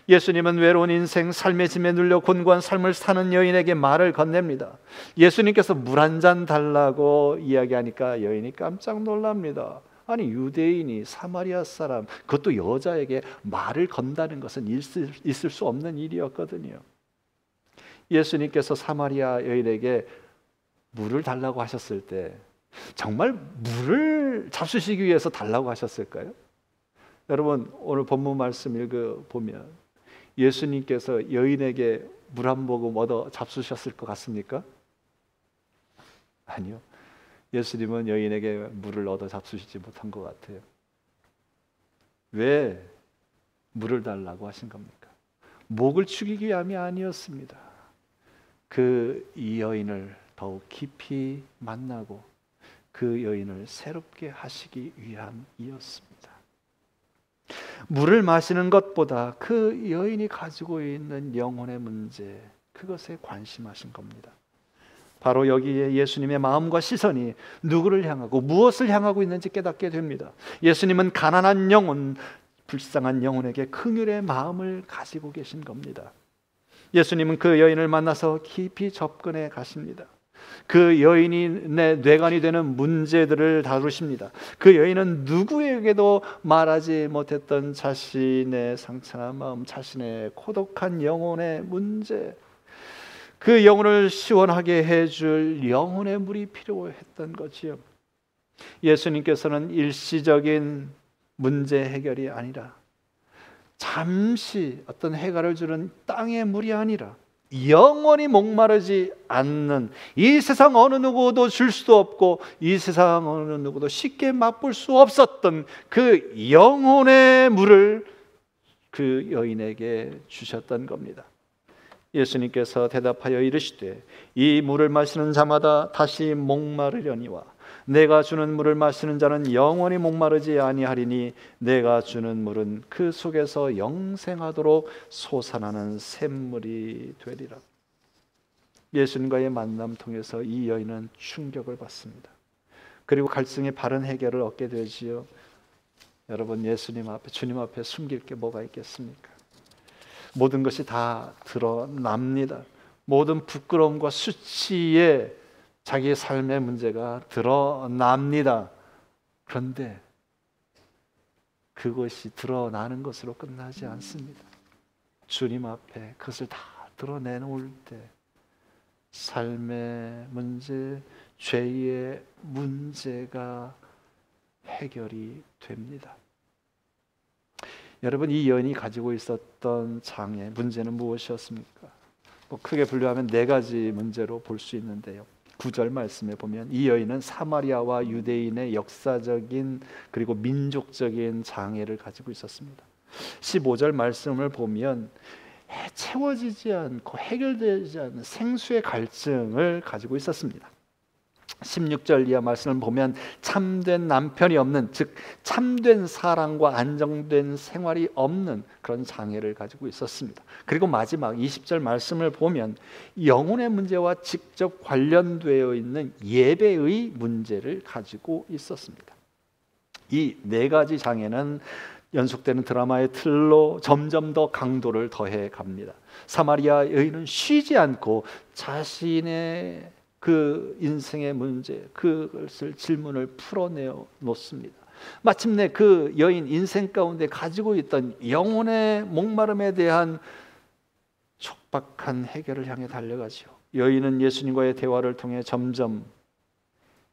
예수님은 외로운 인생, 삶의 짐에 눌려 곤고한 삶을 사는 여인에게 말을 건넵니다. 예수님께서 물 한 잔 달라고 이야기하니까 여인이 깜짝 놀랍니다. 아니, 유대인이 사마리아 사람, 그것도 여자에게 말을 건다는 것은 있을 수 없는 일이었거든요. 예수님께서 사마리아 여인에게 물을 달라고 하셨을 때 정말 물을 잡수시기 위해서 달라고 하셨을까요? 여러분, 오늘 본문 말씀 읽어보면 예수님께서 여인에게 물 한 모금 얻어 잡수셨을 것 같습니까? 아니요. 예수님은 여인에게 물을 얻어 잡수시지 못한 것 같아요. 왜 물을 달라고 하신 겁니까? 목을 축이기 위함이 아니었습니다. 그 이 여인을 더욱 깊이 만나고 그 여인을 새롭게 하시기 위함이었습니다. 물을 마시는 것보다 그 여인이 가지고 있는 영혼의 문제, 그것에 관심하신 겁니다. 바로 여기에 예수님의 마음과 시선이 누구를 향하고 무엇을 향하고 있는지 깨닫게 됩니다. 예수님은 가난한 영혼, 불쌍한 영혼에게 긍휼의 마음을 가지고 계신 겁니다. 예수님은 그 여인을 만나서 깊이 접근해 가십니다. 그 여인이 내 뇌관이 되는 문제들을 다루십니다. 그 여인은 누구에게도 말하지 못했던 자신의 상처한 마음, 자신의 고독한 영혼의 문제, 그 영혼을 시원하게 해줄 영혼의 물이 필요했던 거지요. 예수님께서는 일시적인 문제 해결이 아니라 잠시 어떤 해결을 주는 땅의 물이 아니라 영원히 목마르지 않는, 이 세상 어느 누구도 줄 수도 없고 이 세상 어느 누구도 쉽게 맛볼 수 없었던 그 영혼의 물을 그 여인에게 주셨던 겁니다. 예수님께서 대답하여 이르시되 이 물을 마시는 자마다 다시 목마르려니와 내가 주는 물을 마시는 자는 영원히 목마르지 아니하리니 내가 주는 물은 그 속에서 영생하도록 솟아나는 샘물이 되리라. 예수님과의 만남 통해서 이 여인은 충격을 받습니다. 그리고 갈증의 바른 해결을 얻게 되지요. 여러분, 예수님 앞에, 주님 앞에 숨길 게 뭐가 있겠습니까? 모든 것이 다 드러납니다. 모든 부끄러움과 수치에 자기의 삶의 문제가 드러납니다. 그런데 그것이 드러나는 것으로 끝나지 않습니다. 주님 앞에 그것을 다 드러내놓을 때 삶의 문제, 죄의 문제가 해결이 됩니다. 여러분, 이 여인이 가지고 있었던 장애, 문제는 무엇이었습니까? 크게 분류하면 네 가지 문제로 볼 수 있는데요. 9절 말씀에 보면 이 여인은 사마리아와 유대인의 역사적인 그리고 민족적인 장애를 가지고 있었습니다. 15절 말씀을 보면 채워지지 않고 해결되지 않는 생수의 갈증을 가지고 있었습니다. 16절 이하 말씀을 보면 참된 남편이 없는, 즉 참된 사랑과 안정된 생활이 없는 그런 장애를 가지고 있었습니다. 그리고 마지막 20절 말씀을 보면 영혼의 문제와 직접 관련되어 있는 예배의 문제를 가지고 있었습니다. 이 네 가지 장애는 연속되는 드라마의 틀로 점점 더 강도를 더해 갑니다. 사마리아 여인은 쉬지 않고 자신의 그 인생의 문제, 그것을 질문을 풀어내어 놓습니다. 마침내 그 여인 인생 가운데 가지고 있던 영혼의 목마름에 대한 촉박한 해결을 향해 달려가죠. 여인은 예수님과의 대화를 통해 점점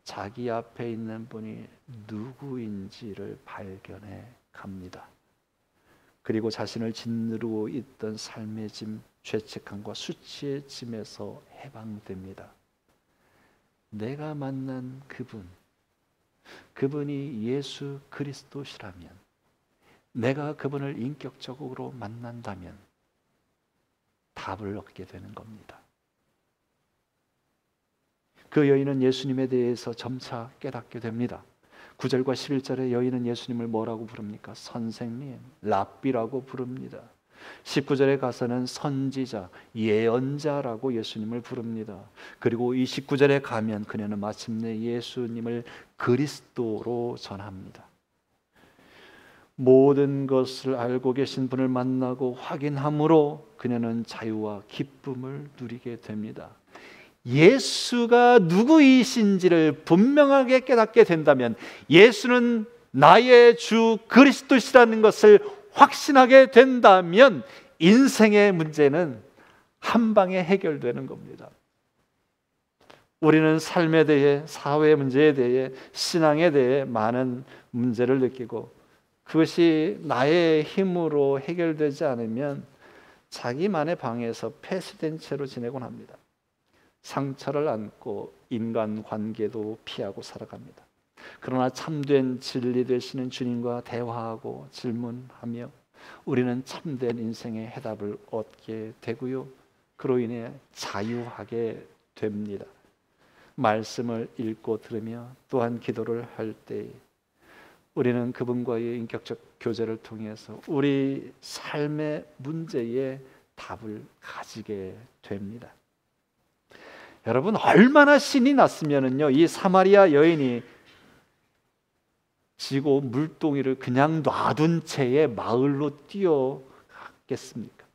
자기 앞에 있는 분이 누구인지를 발견해 갑니다. 그리고 자신을 짓누르고 있던 삶의 짐, 죄책감과 수치의 짐에서 해방됩니다. 내가 만난 그분이 예수 그리스도시라면, 내가 그분을 인격적으로 만난다면 답을 얻게 되는 겁니다. 그 여인은 예수님에 대해서 점차 깨닫게 됩니다. 9절과 11절에 여인은 예수님을 뭐라고 부릅니까? 선생님, 랍비라고 부릅니다. 19절에 가서는 선지자, 예언자라고 예수님을 부릅니다. 그리고 29절에 가면 그녀는 마침내 예수님을 그리스도로 전합니다. 모든 것을 알고 계신 분을 만나고 확인함으로 그녀는 자유와 기쁨을 누리게 됩니다. 예수가 누구이신지를 분명하게 깨닫게 된다면, 예수는 나의 주 그리스도시라는 것을 확신하게 된다면 인생의 문제는 한 방에 해결되는 겁니다. 우리는 삶에 대해, 사회 문제에 대해, 신앙에 대해 많은 문제를 느끼고 그것이 나의 힘으로 해결되지 않으면 자기만의 방에서 폐쇄된 채로 지내곤 합니다. 상처를 안고 인간관계도 피하고 살아갑니다. 그러나 참된 진리 되시는 주님과 대화하고 질문하며 우리는 참된 인생의 해답을 얻게 되고요, 그로 인해 자유하게 됩니다. 말씀을 읽고 들으며 또한 기도를 할 때 우리는 그분과의 인격적 교제를 통해서 우리 삶의 문제에 답을 가지게 됩니다. 여러분, 얼마나 신이 났으면은요, 이 사마리아 여인이 지고 물동이를 그냥 놔둔 채에 마을로 뛰어갔겠습니까?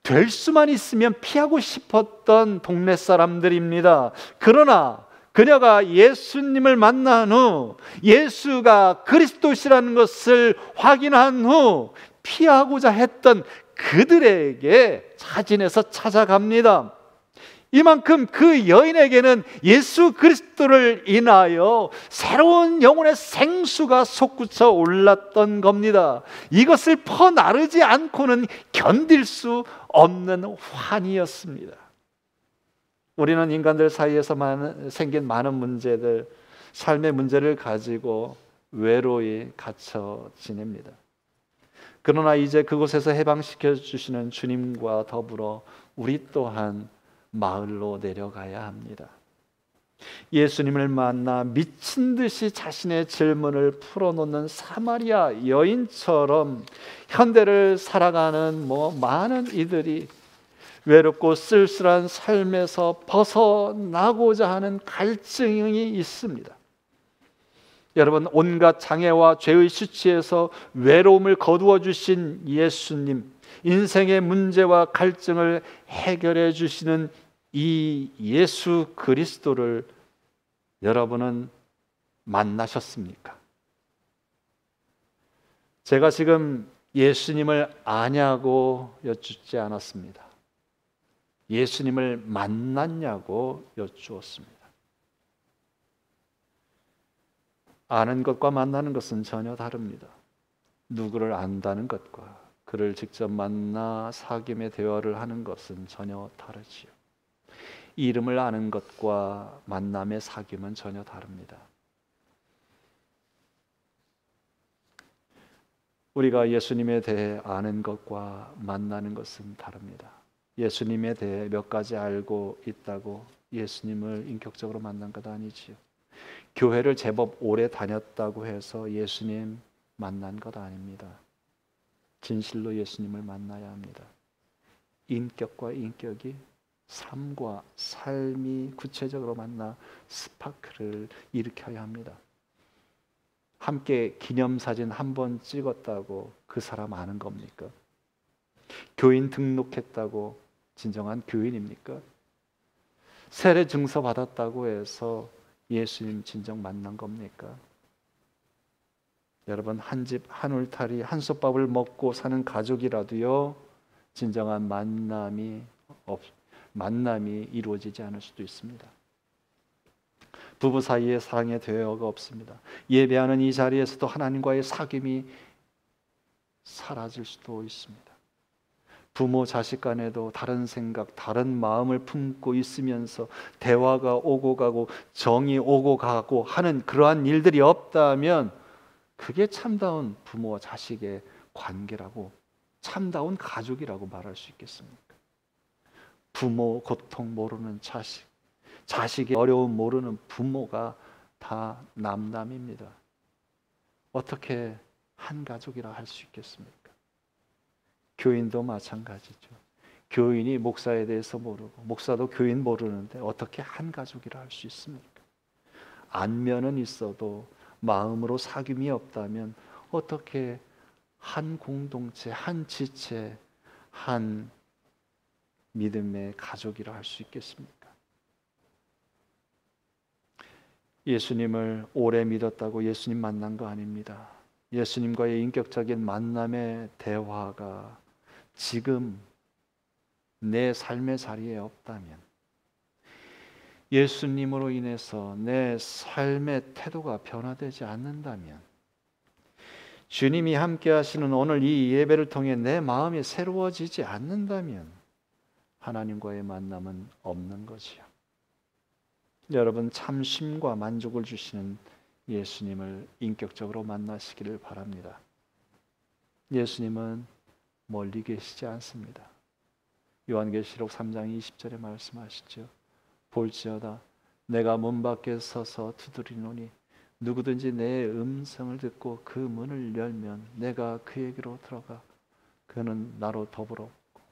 될 수만 있으면 피하고 싶었던 동네 사람들입니다. 그러나 그녀가 예수님을 만난 후, 예수가 그리스도시라는 것을 확인한 후 피하고자 했던 그들에게 자진해서 찾아갑니다. 이만큼 그 여인에게는 예수 그리스도를 인하여 새로운 영혼의 생수가 솟구쳐 올랐던 겁니다. 이것을 퍼나르지 않고는 견딜 수 없는 환희였습니다. 우리는 인간들 사이에서 생긴 많은 문제들, 삶의 문제를 가지고 외로이 갇혀 지냅니다. 그러나 이제 그곳에서 해방시켜 주시는 주님과 더불어 우리 또한 마을로 내려가야 합니다. 예수님을 만나 미친 듯이 자신의 질문을 풀어놓는 사마리아 여인처럼 현대를 살아가는 많은 이들이 외롭고 쓸쓸한 삶에서 벗어나고자 하는 갈증이 있습니다. 여러분, 온갖 장애와 죄의 수치에서 외로움을 거두어 주신 예수님, 인생의 문제와 갈증을 해결해 주시는 이 예수 그리스도를 여러분은 만나셨습니까? 제가 지금 예수님을 아냐고 여쭙지 않았습니다. 예수님을 만났냐고 여쭈었습니다. 아는 것과 만나는 것은 전혀 다릅니다. 누구를 안다는 것과 그를 직접 만나 사귐의 대화를 하는 것은 전혀 다르지요. 이름을 아는 것과 만남의 사귐은 전혀 다릅니다. 우리가 예수님에 대해 아는 것과 만나는 것은 다릅니다. 예수님에 대해 몇 가지 알고 있다고 예수님을 인격적으로 만난 것 아니지요. 교회를 제법 오래 다녔다고 해서 예수님 만난 것 아닙니다. 진실로 예수님을 만나야 합니다. 인격과 인격이 삶과 삶이 구체적으로 만나 스파크를 일으켜야 합니다. 함께 기념사진 한 번 찍었다고 그 사람 아는 겁니까? 교인 등록했다고 진정한 교인입니까? 세례 증서 받았다고 해서 예수님 진정 만난 겁니까? 여러분, 한 집 한 울타리 한솥밥을 먹고 사는 가족이라도요, 진정한 만남이 이루어지지 않을 수도 있습니다. 부부 사이에 사랑의 대화가 없습니다. 예배하는 이 자리에서도 하나님과의 사귐이 사라질 수도 있습니다. 부모 자식 간에도 다른 생각, 다른 마음을 품고 있으면서 대화가 오고 가고 정이 오고 가고 하는 그러한 일들이 없다면 그게 참다운 부모와 자식의 관계라고, 참다운 가족이라고 말할 수 있겠습니까? 부모 고통 모르는 자식, 자식의 어려움 모르는 부모가 다 남남입니다. 어떻게 한 가족이라 할 수 있겠습니까? 교인도 마찬가지죠. 교인이 목사에 대해서 모르고 목사도 교인 모르는데 어떻게 한 가족이라 할 수 있습니까? 안면은 있어도 마음으로 사귐이 없다면 어떻게 한 공동체, 한 지체, 한 믿음의 가족이라 할 수 있겠습니까? 예수님을 오래 믿었다고 예수님 만난 거 아닙니다. 예수님과의 인격적인 만남의 대화가 지금 내 삶의 자리에 없다면, 예수님으로 인해서 내 삶의 태도가 변화되지 않는다면, 주님이 함께 하시는 오늘 이 예배를 통해 내 마음이 새로워지지 않는다면 하나님과의 만남은 없는 거지요. 여러분, 참 쉼과 만족을 주시는 예수님을 인격적으로 만나시기를 바랍니다. 예수님은 멀리 계시지 않습니다. 요한계시록 3장 20절에 말씀하시죠. 볼지어다 내가 문 밖에 서서 두드리노니 누구든지 내 음성을 듣고 그 문을 열면 내가 그에게로 들어가 그는 나로 더불어 먹고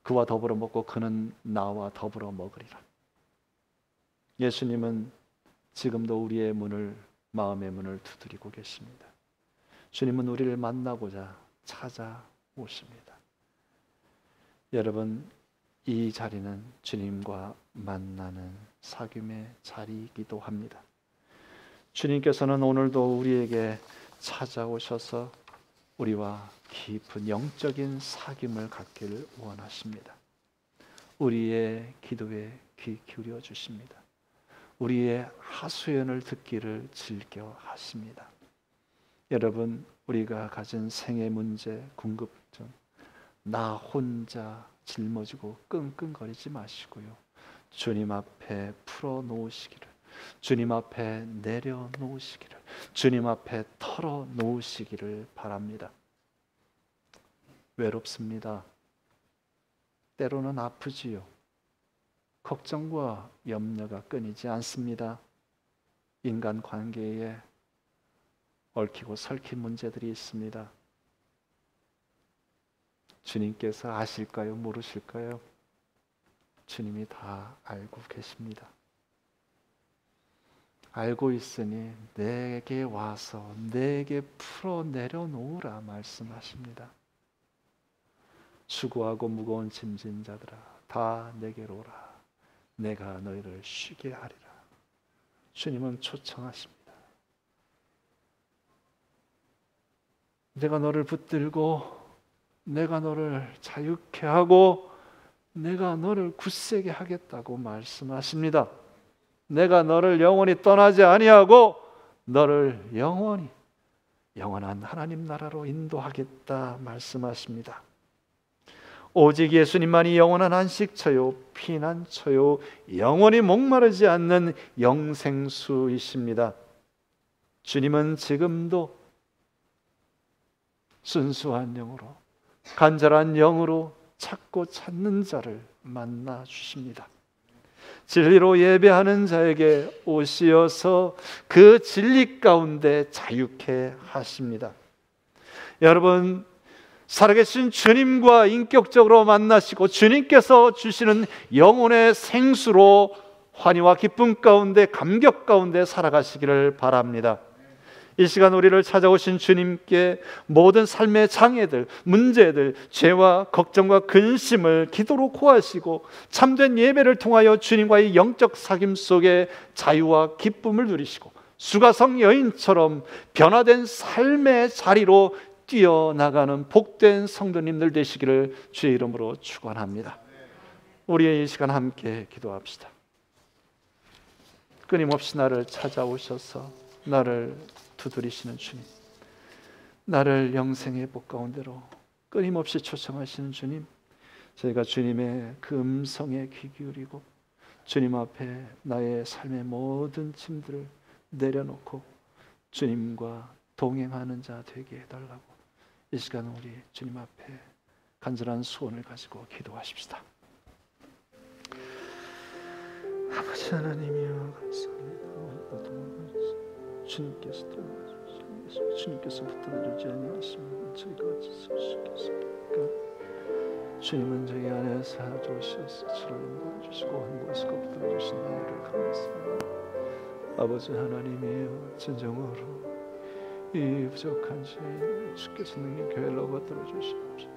그와 더불어 먹고 그는 나와 더불어 먹으리라. 예수님은 지금도 우리의 문을, 마음의 문을 두드리고 계십니다. 주님은 우리를 만나고자 찾아오십니다. 여러분, 이 자리는 주님과 만나는 사귐의 자리이기도 합니다. 주님께서는 오늘도 우리에게 찾아오셔서 우리와 깊은 영적인 사귐을 갖기를 원하십니다. 우리의 기도에 귀 기울여 주십니다. 우리의 하소연을 듣기를 즐겨 하십니다. 여러분, 우리가 가진 생애 문제, 궁극증, 나 혼자 짊어지고 끙끙거리지 마시고요. 주님 앞에 풀어놓으시기를, 주님 앞에 내려놓으시기를, 주님 앞에 털어놓으시기를 바랍니다. 외롭습니다. 때로는 아프지요. 걱정과 염려가 끊이지 않습니다. 인간 관계에 얽히고 설킨 문제들이 있습니다. 주님께서 아실까요? 모르실까요? 주님이 다 알고 계십니다. 알고 있으니 내게 와서 내게 풀어 내려놓으라 말씀하십니다. 수고하고 무거운 짐진 자들아 다 내게로 오라. 내가 너희를 쉬게 하리라. 주님은 초청하십니다. 내가 너를 붙들고 내가 너를 자유케 하고 내가 너를 굳세게 하겠다고 말씀하십니다. 내가 너를 영원히 떠나지 아니하고 너를 영원한 하나님 나라로 인도하겠다 말씀하십니다. 오직 예수님만이 영원한 안식처요 피난처요 영원히 목마르지 않는 영생수이십니다. 주님은 지금도 순수한 영으로 간절한 영으로 찾고 찾는 자를 만나 주십니다. 진리로 예배하는 자에게 오시어서 그 진리 가운데 자유케 하십니다. 여러분, 살아계신 주님과 인격적으로 만나시고 주님께서 주시는 영혼의 생수로 환희와 기쁨 가운데 감격 가운데 살아가시기를 바랍니다. 이 시간 우리를 찾아오신 주님께 모든 삶의 장애들, 문제들, 죄와 걱정과 근심을 기도로 고하시고 참된 예배를 통하여 주님과의 영적 사귐 속에 자유와 기쁨을 누리시고 수가성 여인처럼 변화된 삶의 자리로 뛰어나가는 복된 성도님들 되시기를 주의 이름으로 축원합니다. 우리의 이 시간 함께 기도합시다. 끊임없이 나를 찾아오셔서 나를 두드리시는 주님, 나를 영생의 복 가운데로 끊임없이 초청하시는 주님, 저희가 주님의 그 음성에 귀 기울이고 주님 앞에 나의 삶의 모든 짐들을 내려놓고 주님과 동행하는 자 되게 해달라고 이 시간 우리 주님 앞에 간절한 소원을 가지고 기도하십시다. 아버지 하나님이여 감사합니다. 주님께서 도와주시고 주님께서 붙들어주지 아니하시면 저희가 어찌 설 수 있겠습니까? 주님은 저희 안에서 도우셔서 저를 인도해주시고 한 곳에서 붙들어주신 은혜를 감사합니다. 아버지 하나님이여 진정으로 이 부족한 죄인 주께서 능히 교회로 받들어 주시옵소서.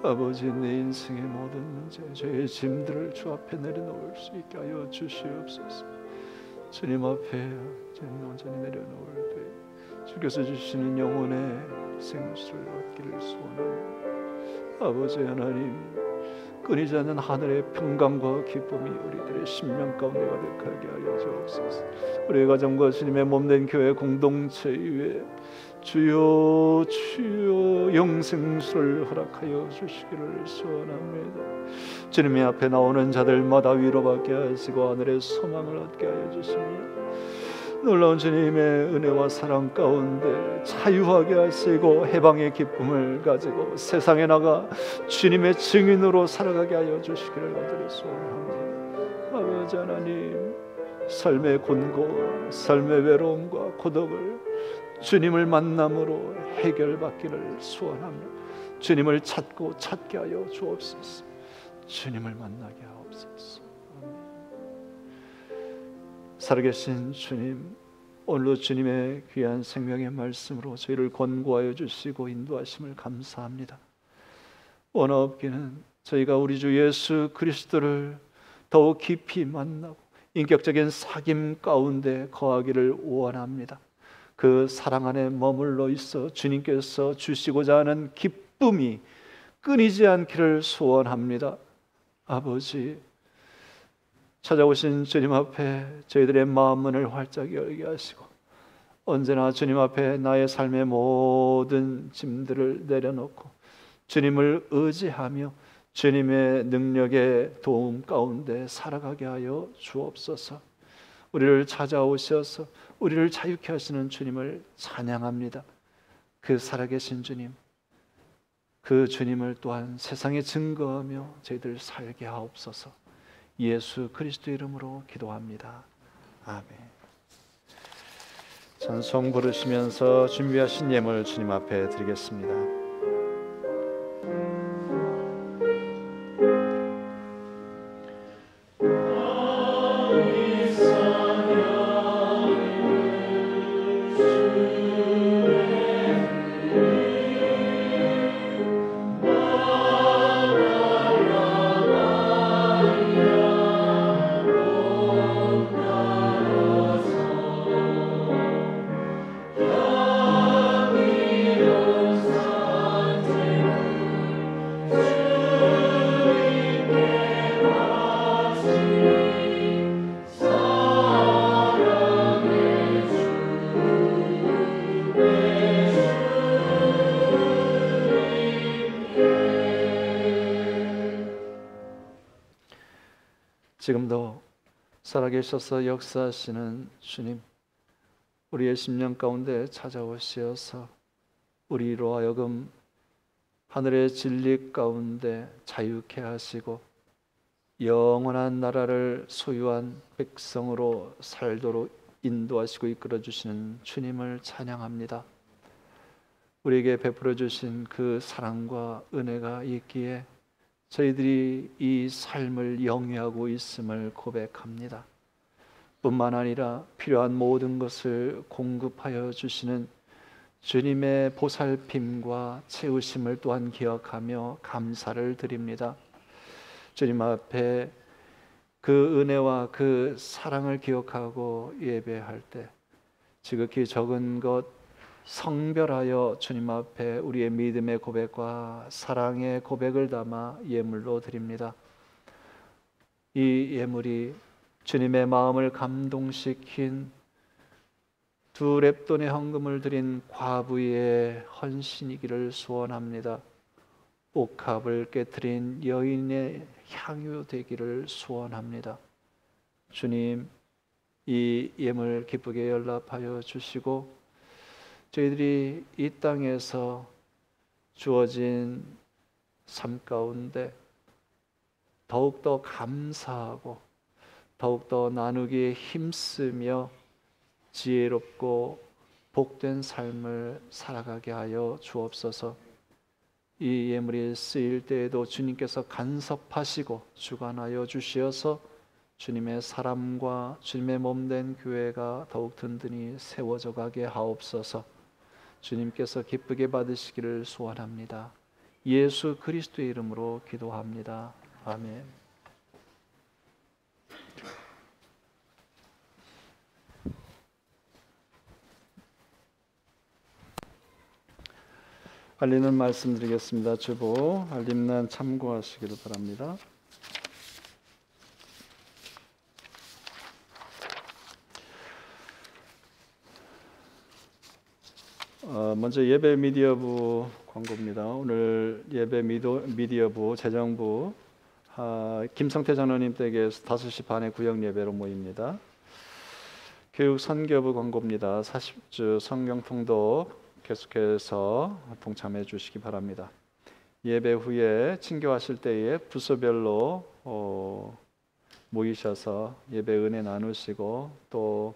아버지 내 인생의 모든 문제 죄의 짐들을 주 앞에 내려놓을 수 있게 하여 주시옵소서. 주님 앞에 온전히 내려놓을 때 주께서 주시는 영혼의 생수를 얻기를 소원합니다. 아버지 하나님 끊이지 않는 하늘의 평강과 기쁨이 우리들의 심령 가운데 가득하게 하여 주옵소서. 우리의 가정과 주님의 몸된 교회 공동체 위에 주여 영생수를 허락하여 주시기를 소원합니다. 주님의 앞에 나오는 자들마다 위로받게 하시고 하늘의 소망을 얻게 하여 주십니다. 놀라운 주님의 은혜와 사랑 가운데 자유하게 하시고 해방의 기쁨을 가지고 세상에 나가 주님의 증인으로 살아가게 하여 주시기를 간절히 소원합니다. 아버지 하나님, 삶의 곤고, 삶의 외로움과 고독을 주님을 만남으로 해결받기를 소원합니다. 주님을 찾고 찾게 하여 주옵소서. 주님을 만나게 하옵소서. 살아계신 주님, 오늘도 주님의 귀한 생명의 말씀으로 저희를 권고하여 주시고 인도하심을 감사합니다. 원하옵기는 저희가 우리 주 예수 그리스도를 더욱 깊이 만나고 인격적인 사귐 가운데 거하기를 원합니다. 그 사랑 안에 머물러 있어 주님께서 주시고자 하는 기쁨이 끊이지 않기를 소원합니다. 아버지, 찾아오신 주님 앞에 저희들의 마음 문을 활짝 열게 하시고 언제나 주님 앞에 나의 삶의 모든 짐들을 내려놓고 주님을 의지하며 주님의 능력의 도움 가운데 살아가게 하여 주옵소서. 우리를 찾아오셔서 우리를 자유케 하시는 주님을 찬양합니다. 그 살아계신 주님, 그 주님을 또한 세상에 증거하며 저희들 살게 하옵소서. 예수 그리스도 이름으로 기도합니다. 아멘. 찬송 부르시면서 준비하신 예물 주님 앞에 드리겠습니다. 지금도 살아계셔서 역사하시는 주님, 우리의 심령 가운데 찾아오시어서 우리로 하여금 하늘의 진리 가운데 자유케 하시고 영원한 나라를 소유한 백성으로 살도록 인도하시고 이끌어 주시는 주님을 찬양합니다. 우리에게 베풀어 주신 그 사랑과 은혜가 있기에 저희들이 이 삶을 영위하고 있음을 고백합니다. 뿐만 아니라 필요한 모든 것을 공급하여 주시는 주님의 보살핌과 채우심을 또한 기억하며 감사를 드립니다. 주님 앞에 그 은혜와 그 사랑을 기억하고 예배할 때 지극히 적은 것 성별하여 주님 앞에 우리의 믿음의 고백과 사랑의 고백을 담아 예물로 드립니다. 이 예물이 주님의 마음을 감동시킨 두 렙돈의 헌금을 드린 과부의 헌신이기를 소원합니다. 옥합을 깨트린 여인의 향유 되기를 소원합니다. 주님, 이 예물 기쁘게 연락하여 주시고 저희들이 이 땅에서 주어진 삶 가운데 더욱더 감사하고 더욱더 나누기에 힘쓰며 지혜롭고 복된 삶을 살아가게 하여 주옵소서. 이 예물이 쓰일 때에도 주님께서 간섭하시고 주관하여 주시어서 주님의 사람과 주님의 몸된 교회가 더욱 든든히 세워져 가게 하옵소서. 주님께서 기쁘게 받으시기를 소원합니다. 예수 그리스도의 이름으로 기도합니다. 아멘. 알리는 말씀 드리겠습니다. 주보 알림란 참고하시기를 바랍니다. 먼저 예배 미디어부 광고입니다. 오늘 예배 미디어부 재정부 김성태 장로님 댁에서 5시 반에 구역 예배로 모입니다. 교육 선교부 광고입니다. 40주 성경 통독 계속해서 동참해 주시기 바랍니다. 예배 후에 친교하실 때에 부서별로 모이셔서 예배 은혜 나누시고 또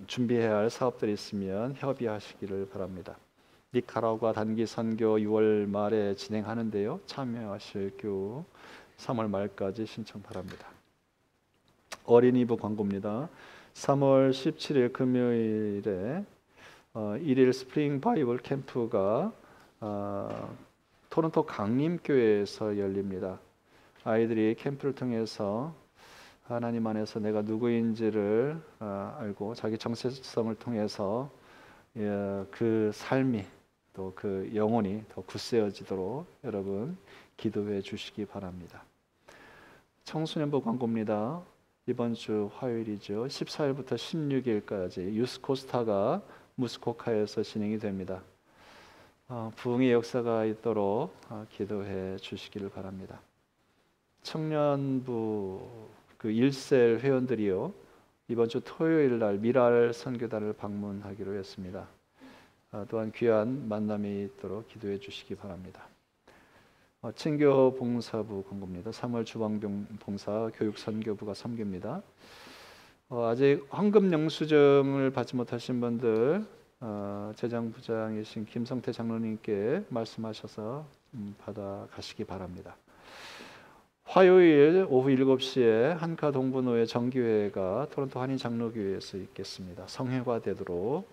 준비해야 할 사업들이 있으면 협의하시기를 바랍니다. 니카라과 단기 선교 6월 말에 진행하는데요. 참여하실 교우 3월 말까지 신청 바랍니다. 어린이부 광고입니다. 3월 17일 금요일에 1일 스프링 바이블 캠프가 토론토 강림교회에서 열립니다. 아이들이 캠프를 통해서 하나님 안에서 내가 누구인지를 알고 자기 정체성을 통해서 그 삶이 또 그 영혼이 더 굳세어지도록 여러분 기도해 주시기 바랍니다. 청소년부 광고입니다. 이번 주 화요일이죠. 14일부터 16일까지 유스코스타가 무스코카에서 진행이 됩니다. 부흥의 역사가 있도록 기도해 주시기를 바랍니다. 청년부 그 1셀 회원들이요 이번 주 토요일 날 미랄 선교단을 방문하기로 했습니다. 또한 귀한 만남이 있도록 기도해 주시기 바랍니다. 친교 봉사부 권고입니다. 3월 주방봉사 교육선교부가 섬깁니다. 아직 헌금 영수증을 받지 못하신 분들 재장부장이신 김성태 장로님께 말씀하셔서 받아가시기 바랍니다. 화요일 오후 7시에 한카 동부노회 정기회가 토론토 한인장로교회에서 있겠습니다. 성회가 되도록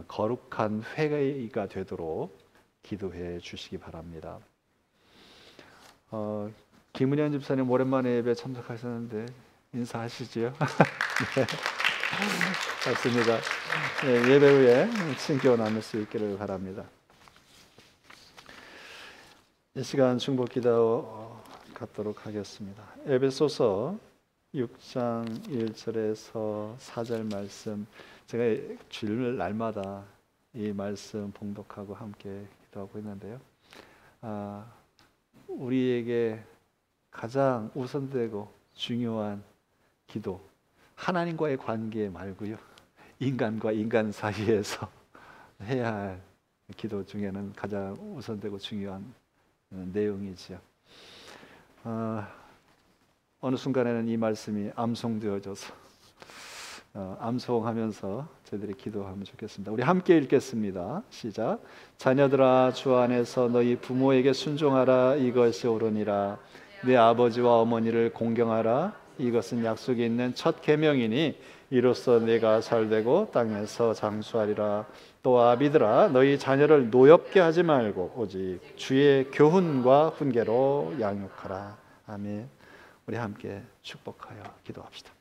거룩한 회의가 되도록 기도해 주시기 바랍니다. 김은현 집사님 오랜만에 예배 참석하셨는데 인사하시지요? 네. 맞습니다. 네, 예배 후에 친교 나눌 수 있기를 바랍니다. 이 시간 중보 기도 갖도록 하겠습니다. 에베소서 6장 1절에서 4절 말씀, 제가 주일 날마다 이 말씀 봉독하고 함께 기도하고 있는데요. 우리에게 가장 우선되고 중요한 기도, 하나님과의 관계 말고요, 인간과 인간 사이에서 해야 할 기도 중에는 가장 우선되고 중요한 내용이지요. 어느 순간에는 이 말씀이 암송되어져서 암송하면서 저희들이 기도하면 좋겠습니다. 우리 함께 읽겠습니다. 시작. 자녀들아, 주 안에서 너희 부모에게 순종하라. 이것이 옳으니라. 내 아버지와 어머니를 공경하라. 이것은 약속이 있는 첫 계명이니 이로써 내가 잘되고 땅에서 장수하리라. 또 아비들아, 너희 자녀를 노엽게 하지 말고 오직 주의 교훈과 훈계로 양육하라. 아멘. 우리 함께 축복하여 기도합시다.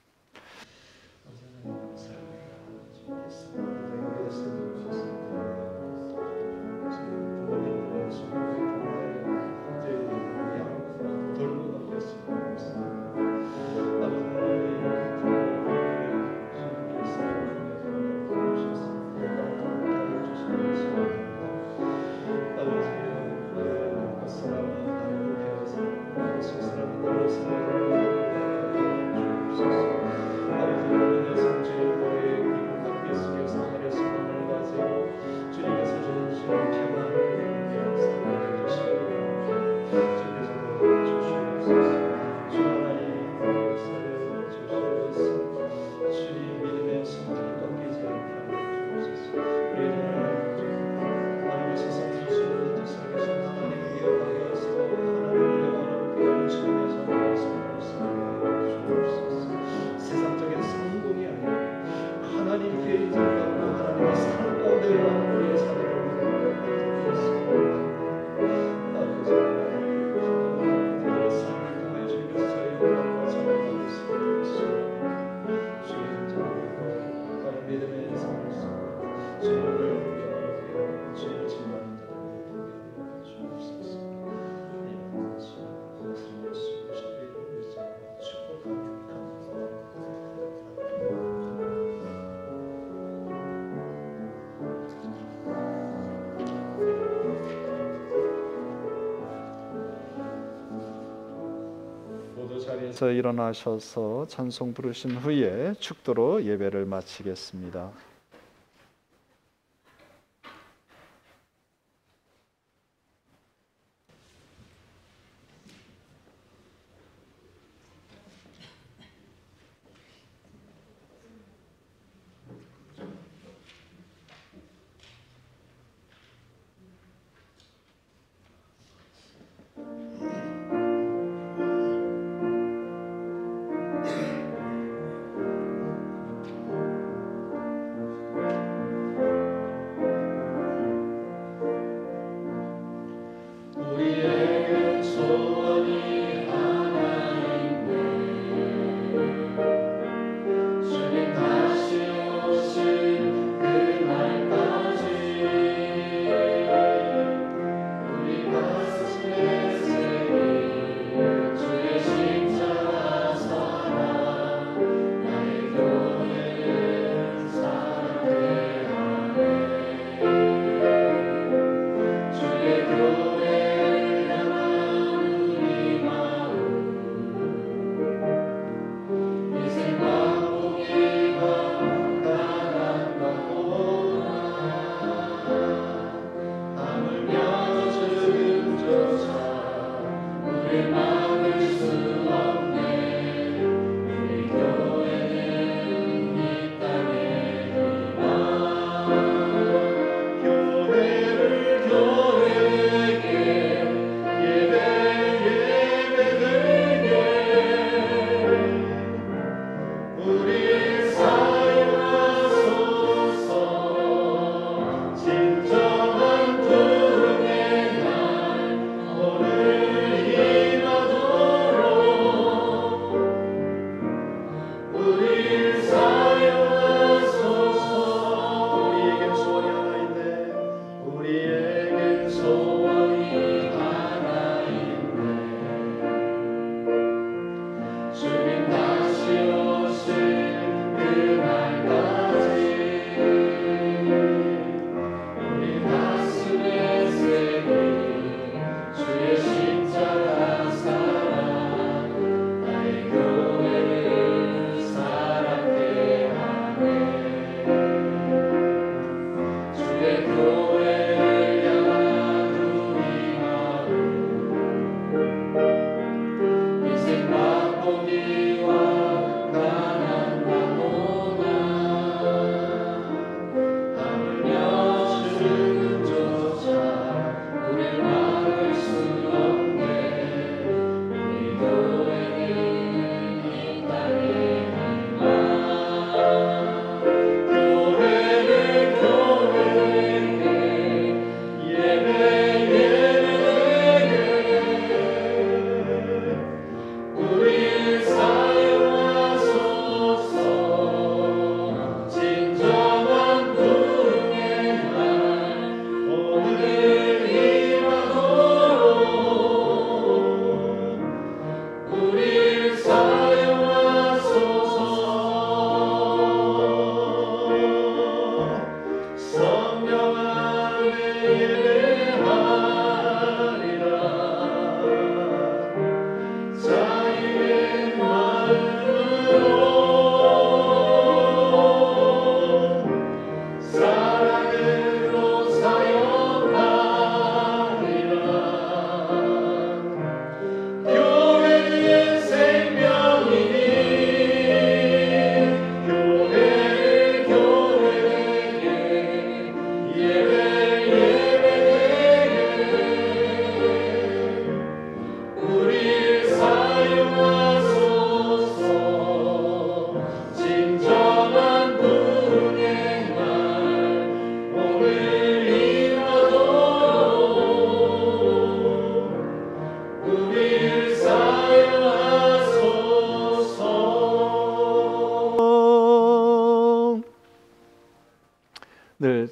자리에서 일어나셔서 찬송 부르신 후에 축도로 예배를 마치겠습니다.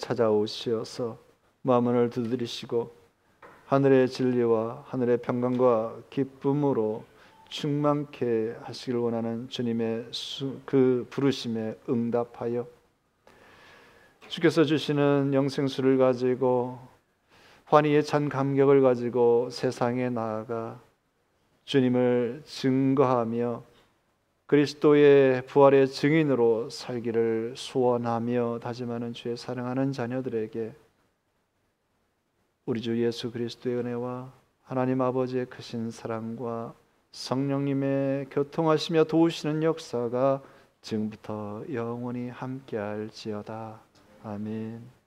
찾아오시어서 마음을 두드리시고 하늘의 진리와 하늘의 평강과 기쁨으로 충만케 하시길 원하는 주님의 그 부르심에 응답하여 주께서 주시는 영생수를 가지고 환희의 찬 감격을 가지고 세상에 나아가 주님을 증거하며 그리스도의 부활의 증인으로 살기를 소원하며 다짐하는 주의 사랑하는 자녀들에게 우리 주 예수 그리스도의 은혜와 하나님 아버지의 크신 사랑과 성령님의 교통하시며 도우시는 역사가 지금부터 영원히 함께할지어다. 아멘.